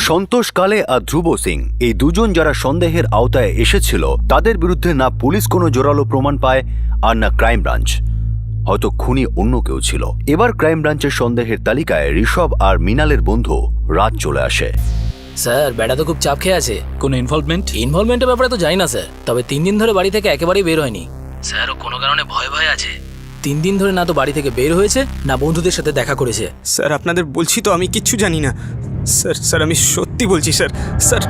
সন্তোষ কালে আর ধ্রুব সিং, এই দুজন যারা সন্দেহের আওতায় এসেছিল, তাদের বিরুদ্ধে না পুলিশ কোনো জোরালো প্রমাণ পায় আর না ক্রাইম ব্রাঞ্চ। হয়তো খুনি অন্য কেউ ছিল। এবার ক্রাইম ব্রাঞ্চের সন্দেহের তালিকায় ঋষভ আর মৃণালের বন্ধু রাজ চলে আসে। স্যার, বেটা তো খুব চাপ খেয়ে আছে। কোনো ইনভলভমেন্টের ব্যাপারে তো জানি না স্যার, তবে 3 দিন ধরে বাড়ি থেকে একেবারেই বের হয়নি। স্যার, ও কোনো কারণে ভয় ভয় আছে। 3 দিন ধরে না তো বাড়ি থেকে বের হয়েছে, না বন্ধুদের সাথে দেখা করেছে। স্যার, আপনাদের বলছি তো আমি কিচ্ছু জানি না। স্যার স্যার আমি সত্যি বলছি স্যার। স্যার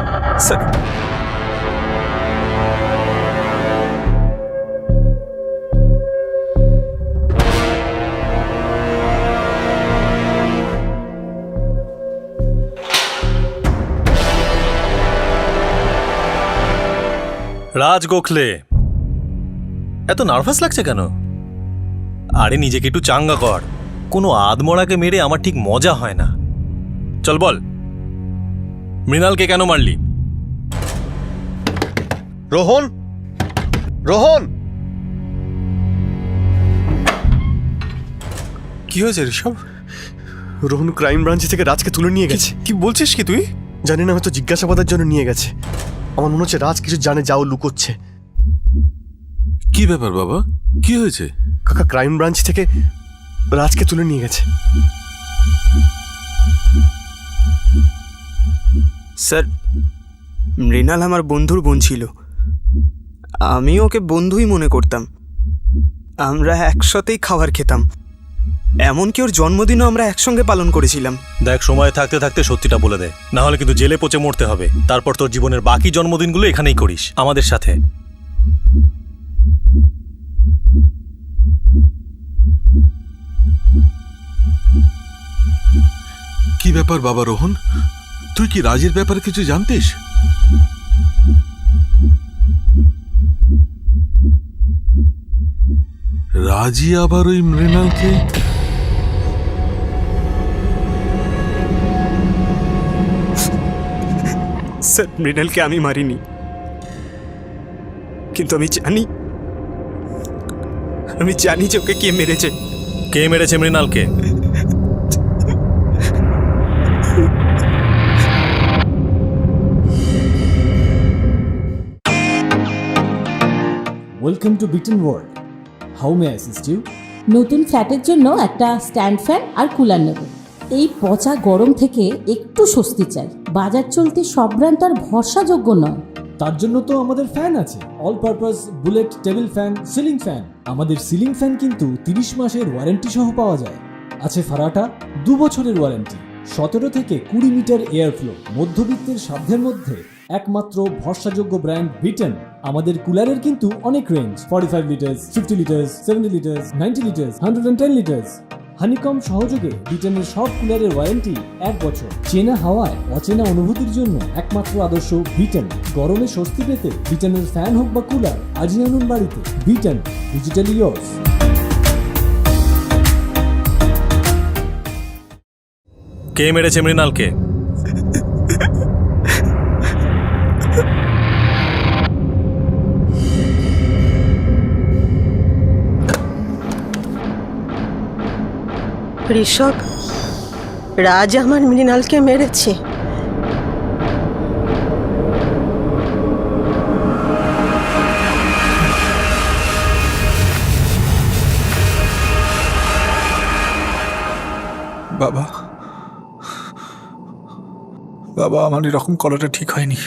স্যার রাজ গোখলে, এত নার্ভাস লাগছে কেন? আরে নিজেকে একটু চাঙ্গা কর। কোনো আদমরাকে মেরে আমার ঠিক মজা হয় না। চল বল, মৃণালকে কেন মারলি? রোহন, রোহন! কি হয়েছে ঋষভ? রোহন ক্রাইম ব্রাঞ্চ থেকে রাজকে তুলে নিয়ে গেছে। কি বলছিস কি তুই? জানি না, হয়তো জিজ্ঞাসাবাদের জন্য নিয়ে গেছে। আমার মনে হচ্ছে রাজ কিছু জানে, যাও লুকোচ্ছে। কি ব্যাপার বাবা, কি হয়েছে? কাকা, ক্রাইম ব্রাঞ্চ থেকে রাজকে তুলে নিয়ে গেছে। স্যার, মৃণাল আমার বন্ধুর বোন ছিল। আমি ওকে বন্ধুই মনে করতাম। আমরা একসাথেই খাবার খেতাম, এমনকি ওর জন্মদিনও আমরা একসঙ্গে পালন করেছিলাম। দেখ, সময় থাকতে থাকতে সত্যিটা বলে দে, না হলে কিন্তু জেলে পচে মরতে হবে। তারপর তোর জীবনের বাকি জন্মদিনগুলো এখানেই করিস আমাদের সাথে। কি ব্যাপার বাবা রোহন, তুই কি রাজের ব্যাপারে কিছু জানতিস? রাজি আবার ওই মৃণালকে? স্যার, মৃণালকে আমি মারিনি, কিন্তু আমি জানি যে ওকে কে মেরেছে। কে মেরেছে মৃণালকে? Welcome to beaten world. How may I assist you? নতুন ফ্ল্যাটের জন্য একটা স্ট্যান্ড ফ্যান আর কুলার নেব। এই পচা গরম থেকে একটু স্বস্তি চাই। বাজার চলতে সব ব্র্যান্ড তো আর ভরসাযোগ্য নয়। তার জন্য তো আমাদের ফ্যান আছে, all purpose bullet table fan, ceiling fan. আমাদের সিলিং ফ্যান কিন্তু 30 মাসের ওয়ারেন্টি সহ পাওয়া যায়। আছে ফারাটা 2 বছরের ওয়ারেন্টি, 17 থেকে 20 মিটার এয়ার ফ্লো, মধ্যবিত্তের সাধ্যের মধ্যে একমাত্র ভরসাযোগ্য ব্র্যান্ড বিটেন। আমাদের কুলারের কিন্তু অনেক range, 45 litres, 50 litres, 70 litres, 90 litres, 110 litres. Honeycomb সহযোগে বিটেনের সব কুলারের ওয়ারেন্টি 1 বছর। চেনা হাওয়ায় অচেনা অনুভূতির জন্য একমাত্র আদর্শ বিটেন। গরমে স্বস্তি পেতে বিটেনের ফ্যান হোক বা কুলার, আজই আনুন বাড়িতে। Beaten, digitally yours. কে মেরেছে মৃণালকে? ঋষভ, রাজ আমার মৃণালকে মেরেছে। বাবা, বাবা, আমার এরকম করাটা ঠিক হয়নি,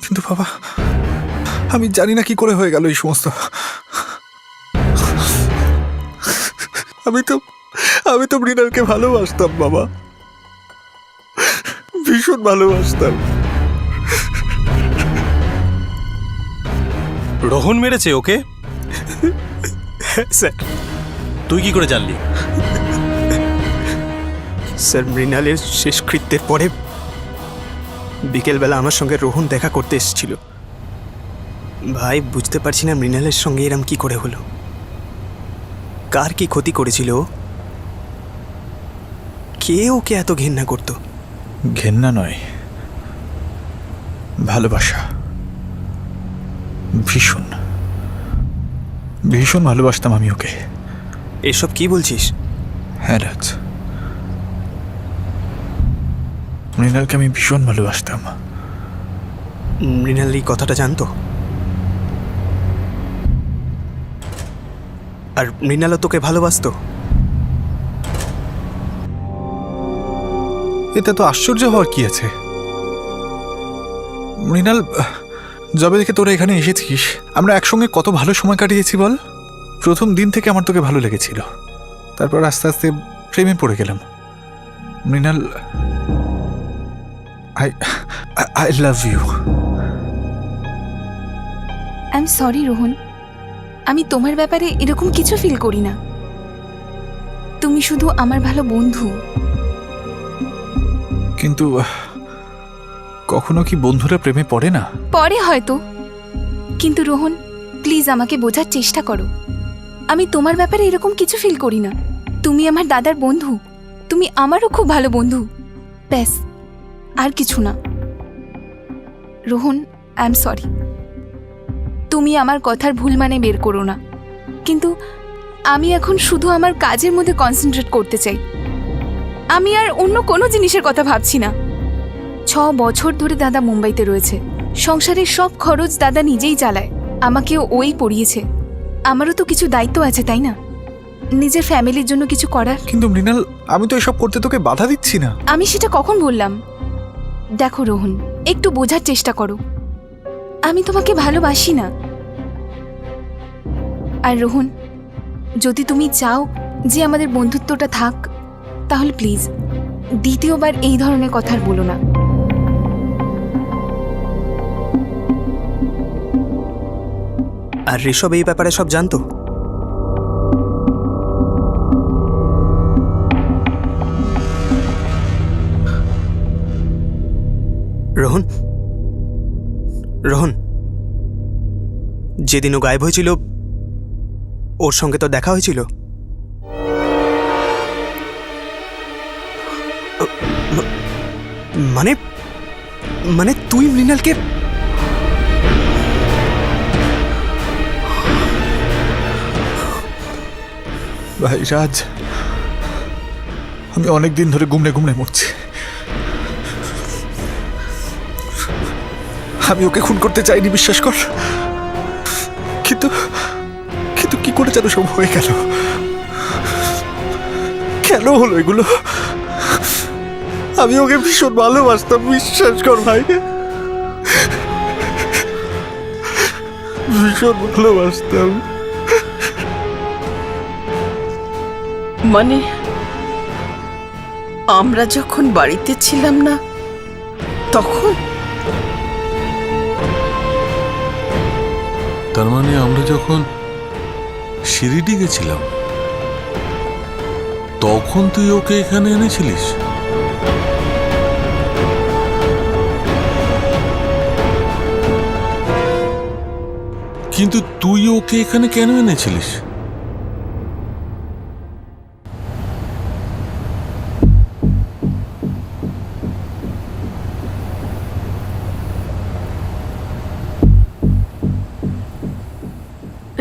কিন্তু বাবা, আমি জানি না কি করে হয়ে গেল এই সমস্ত। আমি তো মৃণালকে ভালোবাসতাম বাবা, ভীষণ ভালোবাসতাম। রোহন মেরেছে ওকে? স্যার। তুই কি করে জানলি? স্যার, মৃণালের শেষকৃত্যের পরে বিকেলবেলা আমার সঙ্গে রোহন দেখা করতে এসেছিল। ভাই, বুঝতে পারছি না মৃণালের সঙ্গে এরম কি করে হলো। কার কি ক্ষতি করেছিল? কে ওকে এত ঘেন্না করতো? ঘেন্না নয়, ভালোবাসা। ভীষণ ভীষণ ভালোবাসতাম আমি ওকে। এসব কি বলছিস? হ্যাঁ রাজ, মৃণালকে আমি ভীষণ ভালোবাসতাম। মৃণাল এই কথাটা জানতো? আর মৃণালও তোকে ভালোবাসতো? এতে তো আশ্চর্য হওয়ার কি আছে? মৃণাল, যবে থেকে তোরা এখানে এসেছিস আমরা একসঙ্গে কত ভালো সময় কাটিয়েছি বল। প্রথম দিন থেকে আমার তোকে ভালো লেগেছিল, তারপর আস্তে আস্তে প্রেমে পড়ে গেলাম। Mrinal, I love you. I am sorry Rohan, আমি তোমার ব্যাপারে এরকম কিছু ফিল করি না। তুমি শুধু আমার ভালো বন্ধু। কিন্তু কখনো কি বন্ধুরা প্রেমে পড়ে না? পরে হয়তো, কিন্তু রোহন প্লিজ আমাকে বোঝার চেষ্টা করো। আমি তোমার ব্যাপারে এরকম কিছু ফিল করি না। তুমি আমার দাদার বন্ধু, তুমি আমারও খুব ভালো বন্ধু, ব্যাস, আর কিছু না। Rohan, I am sorry. তুমি আমার কথার ভুল মানে বের করো না, কিন্তু আমি এখন শুধু আমার কাজের মধ্যে কনসেন্ট্রেট করতে চাই। আমি আর অন্য কোনো জিনিসের কথা ভাবছি না। 6 বছর ধরে দাদা মুম্বাইতে রয়েছে। সংসারের সব খরচ দাদা নিজেই চালায়, আমাকেও ওই পড়িয়েছে। আমারও তো কিছু দায়িত্ব আছে, তাই না? নিজের ফ্যামিলির জন্য কিছু করার। কিন্তু মৃণাল, আমি তো এসব করতে তোকে বাধা দিচ্ছি না। আমি সেটা কখন বললাম? দেখো রোহন, একটু বোঝার চেষ্টা করো। আমি তোমাকে ভালোবাসি না। আর রোহন, যদি তুমি চাও যে আমাদের বন্ধুত্বটা থাক, তাহলে প্লিজ দ্বিতীয়বার এই ধরনের কথা আর বলো না। আর ঋষভ এই ব্যাপারে সব জানতো? রোহন, রোহন, যেদিন ও গায়েব হয়েছিল ওর সঙ্গে তো দেখা হয়েছিল। মানে মানে তুই মৃণালকে? ভাই রাজ, আমি অনেক দিন ধরে গুমড়ে গুমড়ে মরছি। আমি ওকে খুন করতে চাইনি, বিশ্বাস কর। কিন্তু কিন্তু কি করে যেন সব হয়ে গেল? কেন হলো এগুলো? আমি ওকে ভীষণ ভালোবাসতাম, বিশ্বাস কর ভাই, ভীষণ ভালোবাসতাম। মানে আমরা যখন বাড়িতে ছিলাম না তখন? তার মানে আমরা যখন শিরিডি গেছিলাম তখন তুই ওকে এখানে এনেছিলিস? কিন্তু তুই ওকে এখানে কেন এনেছিলিস?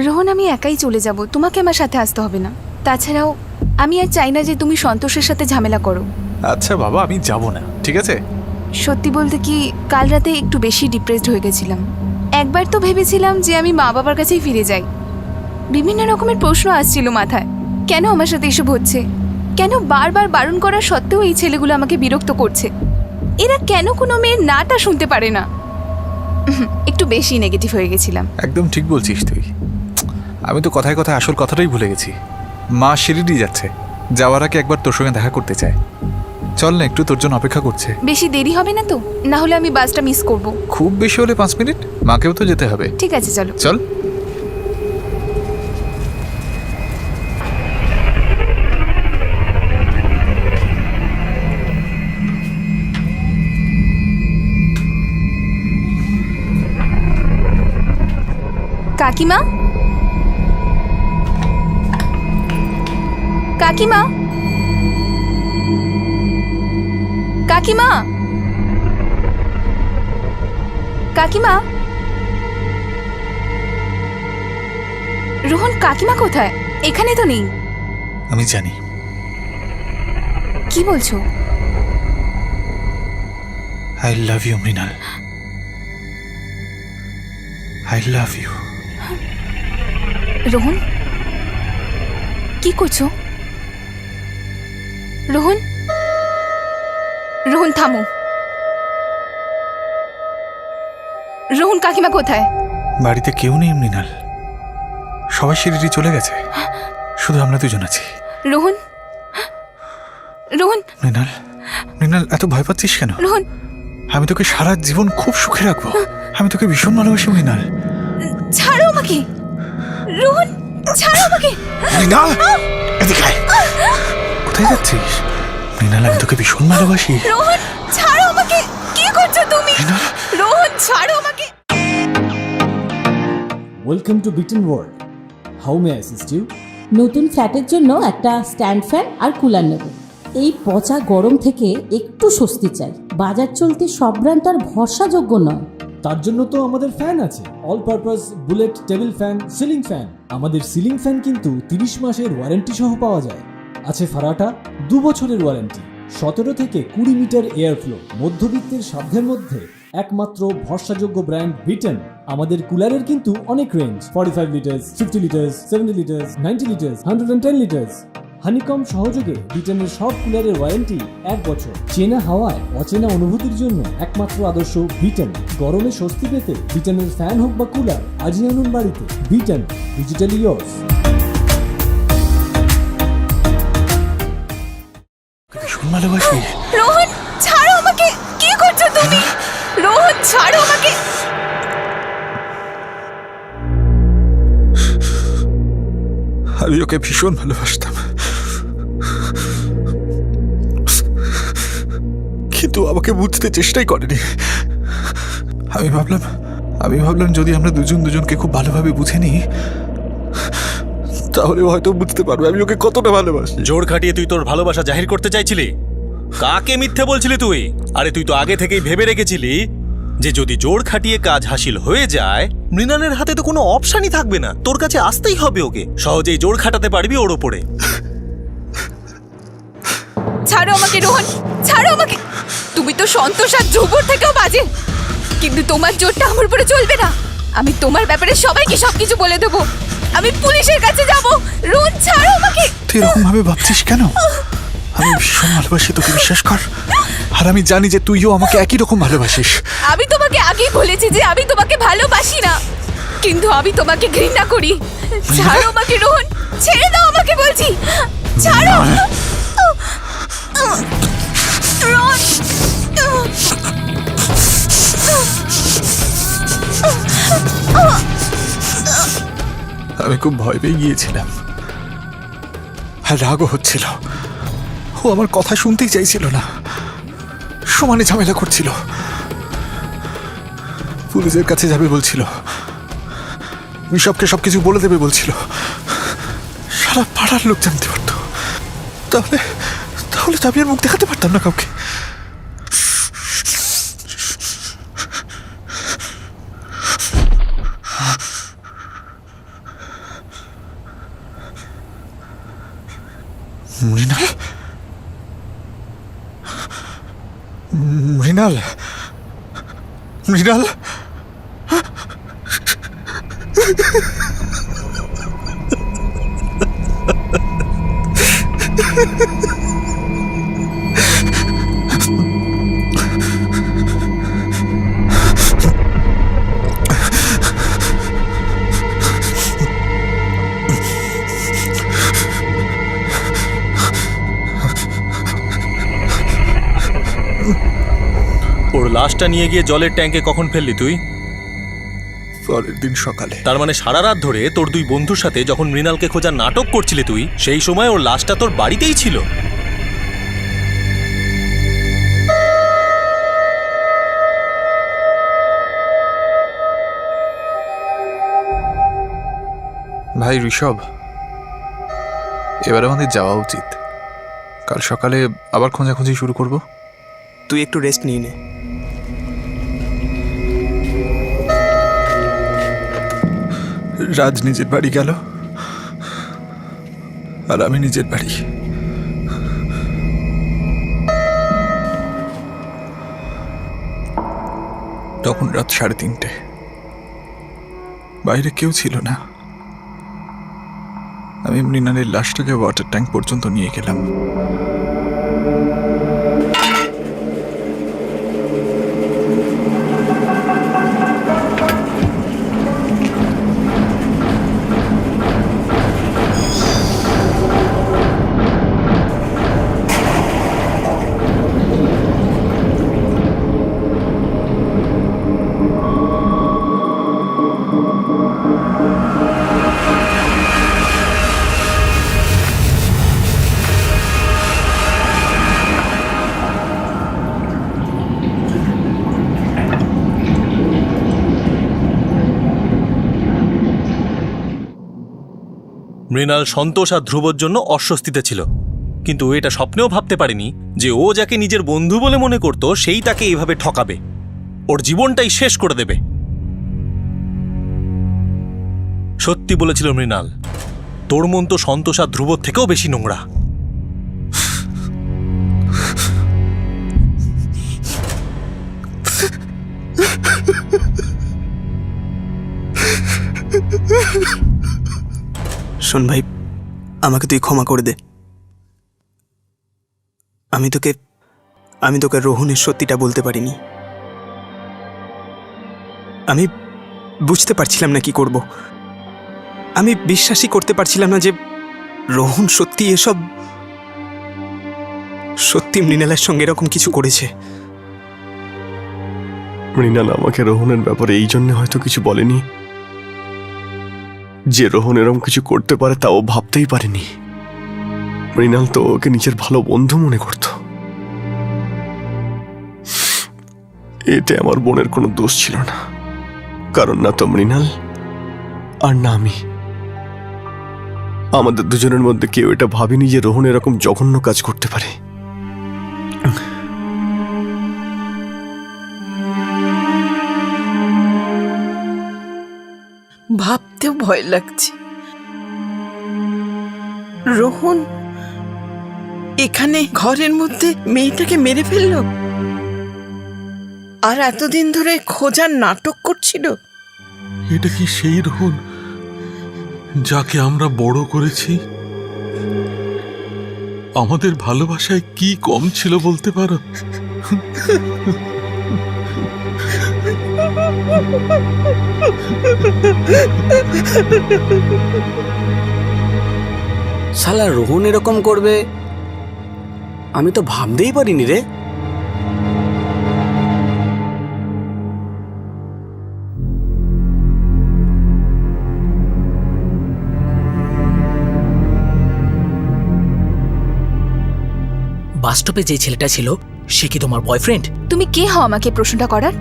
রোহন, আমি একাই চলে যাব, তোমাকে আমার সাথে আসতে হবে না। তাছাড়াও আমি আর চাই না যে তুমি সন্তোষের সাথে ঝামেলা করো। আচ্ছা বাবা, আমি যাব না, ঠিক আছে? সত্যি বলতে কি, কাল রাতে একটু বেশি ডিপ্রেসড হয়ে গেছিলাম। একবার তো ভেবেছিলাম যে আমি মা বাবার কাছেই ফিরে যাই। বিভিন্ন রকমের প্রশ্ন আসছিল মাথায়, কেন আমার সাথে এসব হচ্ছে, কেন বারবার বারণ করা সত্ত্বেও এই ছেলেগুলো আমাকে বিরক্ত করছে, এরা কেন কোনো মেয়ের নাটা শুনতে পারে না। একটু বেশি নেগেটিভ হয়ে গেছিলাম। একদম ঠিক বলছিস তুই। আমি তো কথায় কথায় আসল কথাটাই ভুলে গেছি। মা শিরিডি যাচ্ছে, যাওয়ার আগে একবার তোর সঙ্গে দেখা করতে চায়। চল না, একটু তোর জন্য অপেক্ষা করছে। বেশি দেরি হবে না তো? না হলে আমি বাসটা মিস করব। খুব বেশি হলে 5 মিনিট, মাকেও তো যেতে হবে। ঠিক আছে, চলো। চল। কাকিমা, কাকিমা, কাকিমা, কাকিমা। রোহন, কাকিমা কোথায়? এখানে তো নেই। আমি জানি। কি বলছো? I love you Mrinal, I love you. Rohan, কি করছো? রোহন, রোহন থামো। রোহন, কাকিমা কোথায়? বাড়িতে কেউ নেই মৃণাল, সবাই শিরিডি চলে গেছে, শুধু আমরা দুজন আছি। রোহন, রোহন। মৃণাল, মৃণাল, এত ভয় পাচ্ছিস কেন? রোহন, আমি তোকে সারা জীবন খুব সুখে রাখবো। আমি তোকে ভীষণ ভালোবাসি মৃণাল। ছাড়ো আমাকে। রোহন, ছাড়ো আমাকে। মৃণাল, এদিকে আয়। কোথায় যাচ্ছিস? মৃণাল, আমি তোকে ভীষণ ভালোবাসি। রোহন, ছাড়ো আমাকে। কি করছো তুমি? রোহন, ছাড়ো আমাকে। Welcome to beaten world. How may I assist you? নতুন ফ্ল্যাটের জন্য একটা স্ট্যান্ড ফ্যান আর কুলার নেব। এই পচা গরম থেকে একটু স্বস্তি চাই। বাজার চলতে সব ব্র্যান্ড তো আর ভরসাযোগ্য নয়। তার জন্য তো আমাদের ফ্যান আছে, all purpose bullet table fan, ceiling fan. আমাদের সিলিং ফ্যান কিন্তু 30 মাসের ওয়ারেন্টি সহ পাওয়া যায়। আছে ফারাটা 2 বছরের ওয়ারেন্টি, 17 থেকে 20 মিটার এয়ার ফ্লো, মধ্যবিত্তের সাধ্যের মধ্যে একমাত্র ভরসাযোগ্য ব্র্যান্ড বিটেন। আমাদের কুলারের কিন্তু অনেক range, 45 litres, 50 litres, 70 litres, 90 litres, 110 litres. Honeycomb সহযোগে বিটেনের সব কুলারের ওয়ারেন্টি 1 বছর। চেনা হাওয়ায় অচেনা অনুভূতির জন্য একমাত্র আদর্শ বিটেন। গরমে স্বস্তি পেতে বিটেনের ফ্যান হোক বা কুলার, আজই আনুন বাড়িতে। Beaten, digitally yours. ভীষণ ভালোবাসি। রোহন ছাড়ো আমাকে, কি করছো তুমি? রোহন ছাড়ো আমাকে। আমি ওকে ভীষণ ভালোবাসতাম, কিন্তু আমাকে বুঝতে চেষ্টাই করেনি। আমি ভাবলাম যদি আমরা দুজনকে খুব ভালোভাবে বুঝে নিই, তাহলে হয়তো বুঝতে পারবে আমি ওকে কতটা ভালোবাসি। জোর খাটিয়ে তুই তোর ভালোবাসা জাহির করতে চাইছিলি? কাকে মিথ্যে বলছিলি তুই? আরে তুই তো আগে থেকেই ভেবে রেখেছিলি যে যদি জোর খাটিয়ে কাজ হাসিল হয়ে যায়, মৃণালের হাতে তো কোনো অপশনই থাকবে না, তোর কাছে আসতেই হবে ওকে। সহজেই জোর খাটাতে পারবি ওর ওপরে। ছাড়ো আমাকে রোহন, ছাড়ো আমাকে। তুমি তো সন্তোষ আর ধ্রুবর থেকেও বাজে, কিন্তু তোমার জোরটা আমার উপরে চলবে না। আমি তোমার ব্যাপারে সবাইকে সবকিছু বলে দেবো। আমি পুলিশের কাছে যাব। রোহন ছাড়ো আমাকে। তুই এরকম ভাবে ভাবছিস কেন? আমি ভীষণ ভালোবাসি তোকে, বিশ্বাস কর। আর আমি জানি যে তুইও আমাকে একই রকম ভালোবাসিস। আমি তোমাকে আগেই বলেছি যে আমি তোমাকে ভালোবাসি না, কিন্তু আমি তোমাকে ঘৃণা করি। ছাড়ো আমাকে রোহন, ছেড়ে দাও আমাকে বলছি। ছাড়ো রোহন। আমি খুব ভয় পেয়ে গিয়েছিলাম, আর রাগও হচ্ছিল। ও আমার কথা শুনতেই চাইছিল না, সমানে ঝামেলা করছিল। পুলিশের কাছে যাবে বলছিল, ঋষভকে সবকিছু বলে দেবে বলছিল। সারা পাড়ার লোক জানতে পারতো, তাহলে তাহলে তো আমি আর মুখ দেখাতে পারতাম না কাউকে। মৃণাল, মৃণাল, মৃণাল, ওর লাশটা নিয়ে গিয়ে জলের ট্যাঙ্কে কখন ফেললি তুই? পরের দিন সকালে। তার মানে সারা রাত ধরে তোর দুই বন্ধুর সাথে যখন মৃণালকে খোঁজার নাটক করছিলি তুই, সেই সময় ওর লাশটা তোর বাড়িতেই ছিল। ভাই ঋষভ, এবার আমাদের যাওয়া উচিত। কাল সকালে আবার খোঁজাখুঁজি শুরু করব। তুই একটু রেস্ট নিয়ে নে। রাজ নিজের বাড়ি গেল, আর আমি নিজের বাড়ি। তখন রাত 3:30। বাইরে কেউ ছিল না। আমি মৃণালের লাশটাকে ওয়াটার ট্যাঙ্ক পর্যন্ত নিয়ে গেলাম। মৃণাল সন্তোষ আর ধ্রুবর জন্য অস্বস্তিতে ছিল, কিন্তু ও এটা স্বপ্নেও ভাবতে পারেনি যে ও যাকে নিজের বন্ধু বলে মনে করত সেই তাকে এইভাবে ঠকাবে। ওর জীবনটাই শেষ করে দেবে। সত্যি বলেছিল মৃণাল, তোর মন তো সন্তোষ আর ধ্রুবর থেকেও বেশি নোংরা। শোন ভাই, আমাকে তুই ক্ষমা করে দে। আমি তোকে রোহনের সত্যিটা বলতে পারিনি। আমি বুঝতে পারছিলাম না কি করব। আমি বিশ্বাসই করতে পারছিলাম না যে রোহন সত্যি মৃণালের সঙ্গে এরকম কিছু করেছে। মৃণাল আমাকে রোহনের ব্যাপারে এই জন্য হয়তো কিছু বলেনি যে রোহন এরকম কিছু করতে পারে, তাও ভাবতেই পারেনি। মৃণাল তো ওকে নিজের ভালো বন্ধু মনে করত। এতে আমার বোনের কোনো দোষ ছিল না, কারণ না তো মৃণাল আর না আমি, আমাদের দুজনের মধ্যে কেউ এটা ভাবিনি যে রোহন এরকম জঘন্য কাজ করতে পারে। ভাবতেও ভয় লাগছে। রোহন এখানে ঘরের মধ্যে মেয়েটাকে মেরে ফেললো, আর এতদিন ধরে খোঁজার নাটক করছিল। এটা কি সেই রোহন যাকে আমরা বড় করেছি? আমাদের ভালোবাসায় কি কম ছিল বলতে পারো? শালা রোহন এরকম করবে আমি তো ভাবতেই পারিনি রে। বাস স্টপে যে ছেলেটা ছিল সে কি তোমার বয়ফ্রেন্ড? তুমি কে হও আমাকে প্রশ্নটা করার?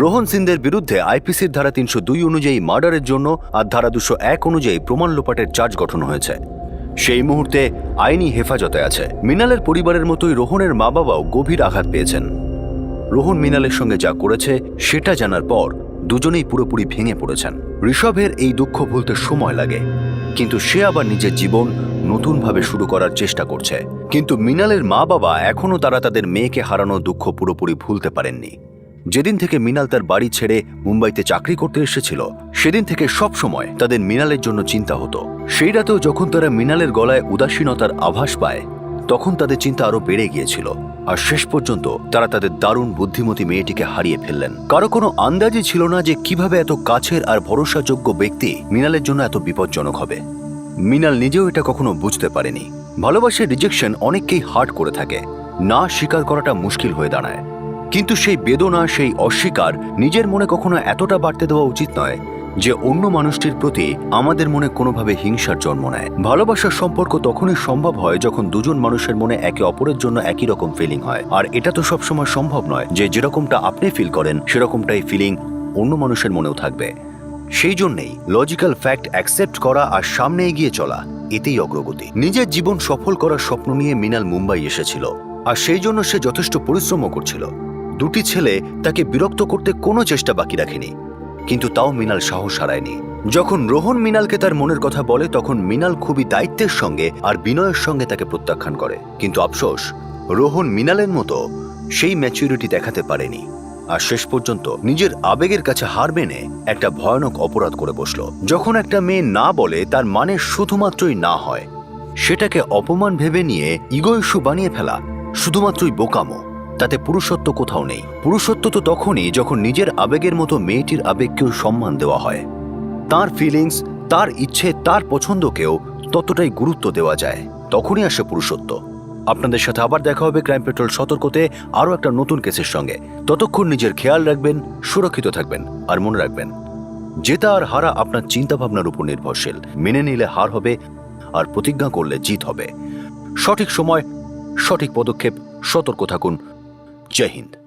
রোহন সিন্দের বিরুদ্ধে আইপিসির ধারা 302 অনুযায়ী মার্ডারের জন্য আর ধারা 201 অনুযায়ী প্রমাণ লোপাটের চার্জ গঠন হয়েছে। সেই মুহূর্তে আইনি হেফাজতে আছে। মৃণালের পরিবারের মতোই রোহনের মা বাবাও গভীর আঘাত পেয়েছেন। রোহন মৃণালের সঙ্গে যা করেছে সেটা জানার পর দুজনেই পুরোপুরি ভেঙে পড়েছেন। ঋষভের এই দুঃখ ভুলতে সময় লাগে, কিন্তু সে আবার নিজের জীবন নতুনভাবে শুরু করার চেষ্টা করছে। কিন্তু মৃণালের মা বাবা এখনও তাদের মেয়েকে হারানো দুঃখ পুরোপুরি ভুলতে পারেননি। যেদিন থেকে মৃণাল তার বাড়ি ছেড়ে মুম্বাইতে চাকরি করতে এসেছিল সেদিন থেকে সব সময় তাদের মৃণালের জন্য চিন্তা হতো। সেই রাতেও যখন তারা মৃণালের গলায় উদাসীনতার আভাস পায় তখন তাদের চিন্তা আরো বেড়ে গিয়েছিল। আর শেষ পর্যন্ত তারা তাদের দারুণ বুদ্ধিমতী মেয়েটিকে হারিয়ে ফেললেন। কারো কোনো আন্দাজই ছিল না যে কিভাবে এত কাছের আর ভরসাযোগ্য ব্যক্তি মৃণালের জন্য এত বিপজ্জনক হবে। মৃণাল নিজেও এটা কখনো বুঝতে পারেনি। ভালোবাসার রিজেকশন অনেককেই হার্ট করে থাকে, না স্বীকার করাটা মুশকিল হয়ে দাঁড়ায়। কিন্তু সেই বেদনা, সেই অস্বীকার নিজের মনে কখনো এতটা বাড়তে দেওয়া উচিত নয় যে অন্য মানুষটির প্রতি আমাদের মনে কোনোভাবে হিংসার জন্ম নেয়। ভালোবাসার সম্পর্ক তখনই সম্ভব হয় যখন দুজন মানুষের মনে একে অপরের জন্য একই রকম ফিলিং হয়। আর এটা তো সবসময় সম্ভব নয় যে যেরকমটা আপনি ফিল করেন সেরকমটাই ফিলিং অন্য মানুষের মনেও থাকবে। সেই জন্যেই লজিক্যাল ফ্যাক্ট অ্যাকসেপ্ট করা আর সামনে এগিয়ে চলা, এতেই অগ্রগতি। নিজের জীবন সফল করার স্বপ্ন নিয়ে মৃণাল মুম্বাই এসেছিল, আর সেই জন্য সে যথেষ্ট পরিশ্রমও করছিল। দুটি ছেলে তাকে বিরক্ত করতে কোনো চেষ্টা বাকি রাখেনি, কিন্তু তাও মৃণাল সাহস হারায়নি। যখন রোহন মৃণালকে তার মনের কথা বলে তখন মৃণাল খুবই দায়িত্বের সঙ্গে আর বিনয়ের সঙ্গে তাকে প্রত্যাখ্যান করে। কিন্তু আফসোস, রোহন মৃণালের মতো সেই ম্যাচুরিটি দেখাতে পারেনি, আর শেষ পর্যন্ত নিজের আবেগের কাছে হার মেনে একটা ভয়ানক অপরাধ করে বসলো। যখন একটা মেয়ে না বলে তার মানে শুধুমাত্রই না হয়, সেটাকে অপমান ভেবে নিয়ে ইগো ইস্যু বানিয়ে ফেলা শুধুমাত্রই বোকামো। তাতে পুরুষত্ব কোথাও নেই। পুরুষত্ব তো তখনই যখন নিজের আবেগের মতো মেয়েটির আবেগকেও সম্মান দেওয়া হয়, তার ফিলিংস, তার ইচ্ছে, তার পছন্দকেও ততটাই গুরুত্ব দেওয়া যায়, তখনই আসে পুরুষত্ব। আপনাদের সাথে আবার দেখা হবে ক্রাইম পেট্রোল সতর্কতে আরও একটা নতুন কেসের সঙ্গে। ততক্ষণ নিজের খেয়াল রাখবেন, সুরক্ষিত থাকবেন, আর মনে রাখবেন জেতা আর হারা আপনার চিন্তা ভাবনার উপর নির্ভরশীল। মেনে নিলে হার হবে, আর প্রতিজ্ঞা করলে জিত হবে। সঠিক সময়, সঠিক পদক্ষেপ, সতর্ক থাকুন। জয় হিন্দ।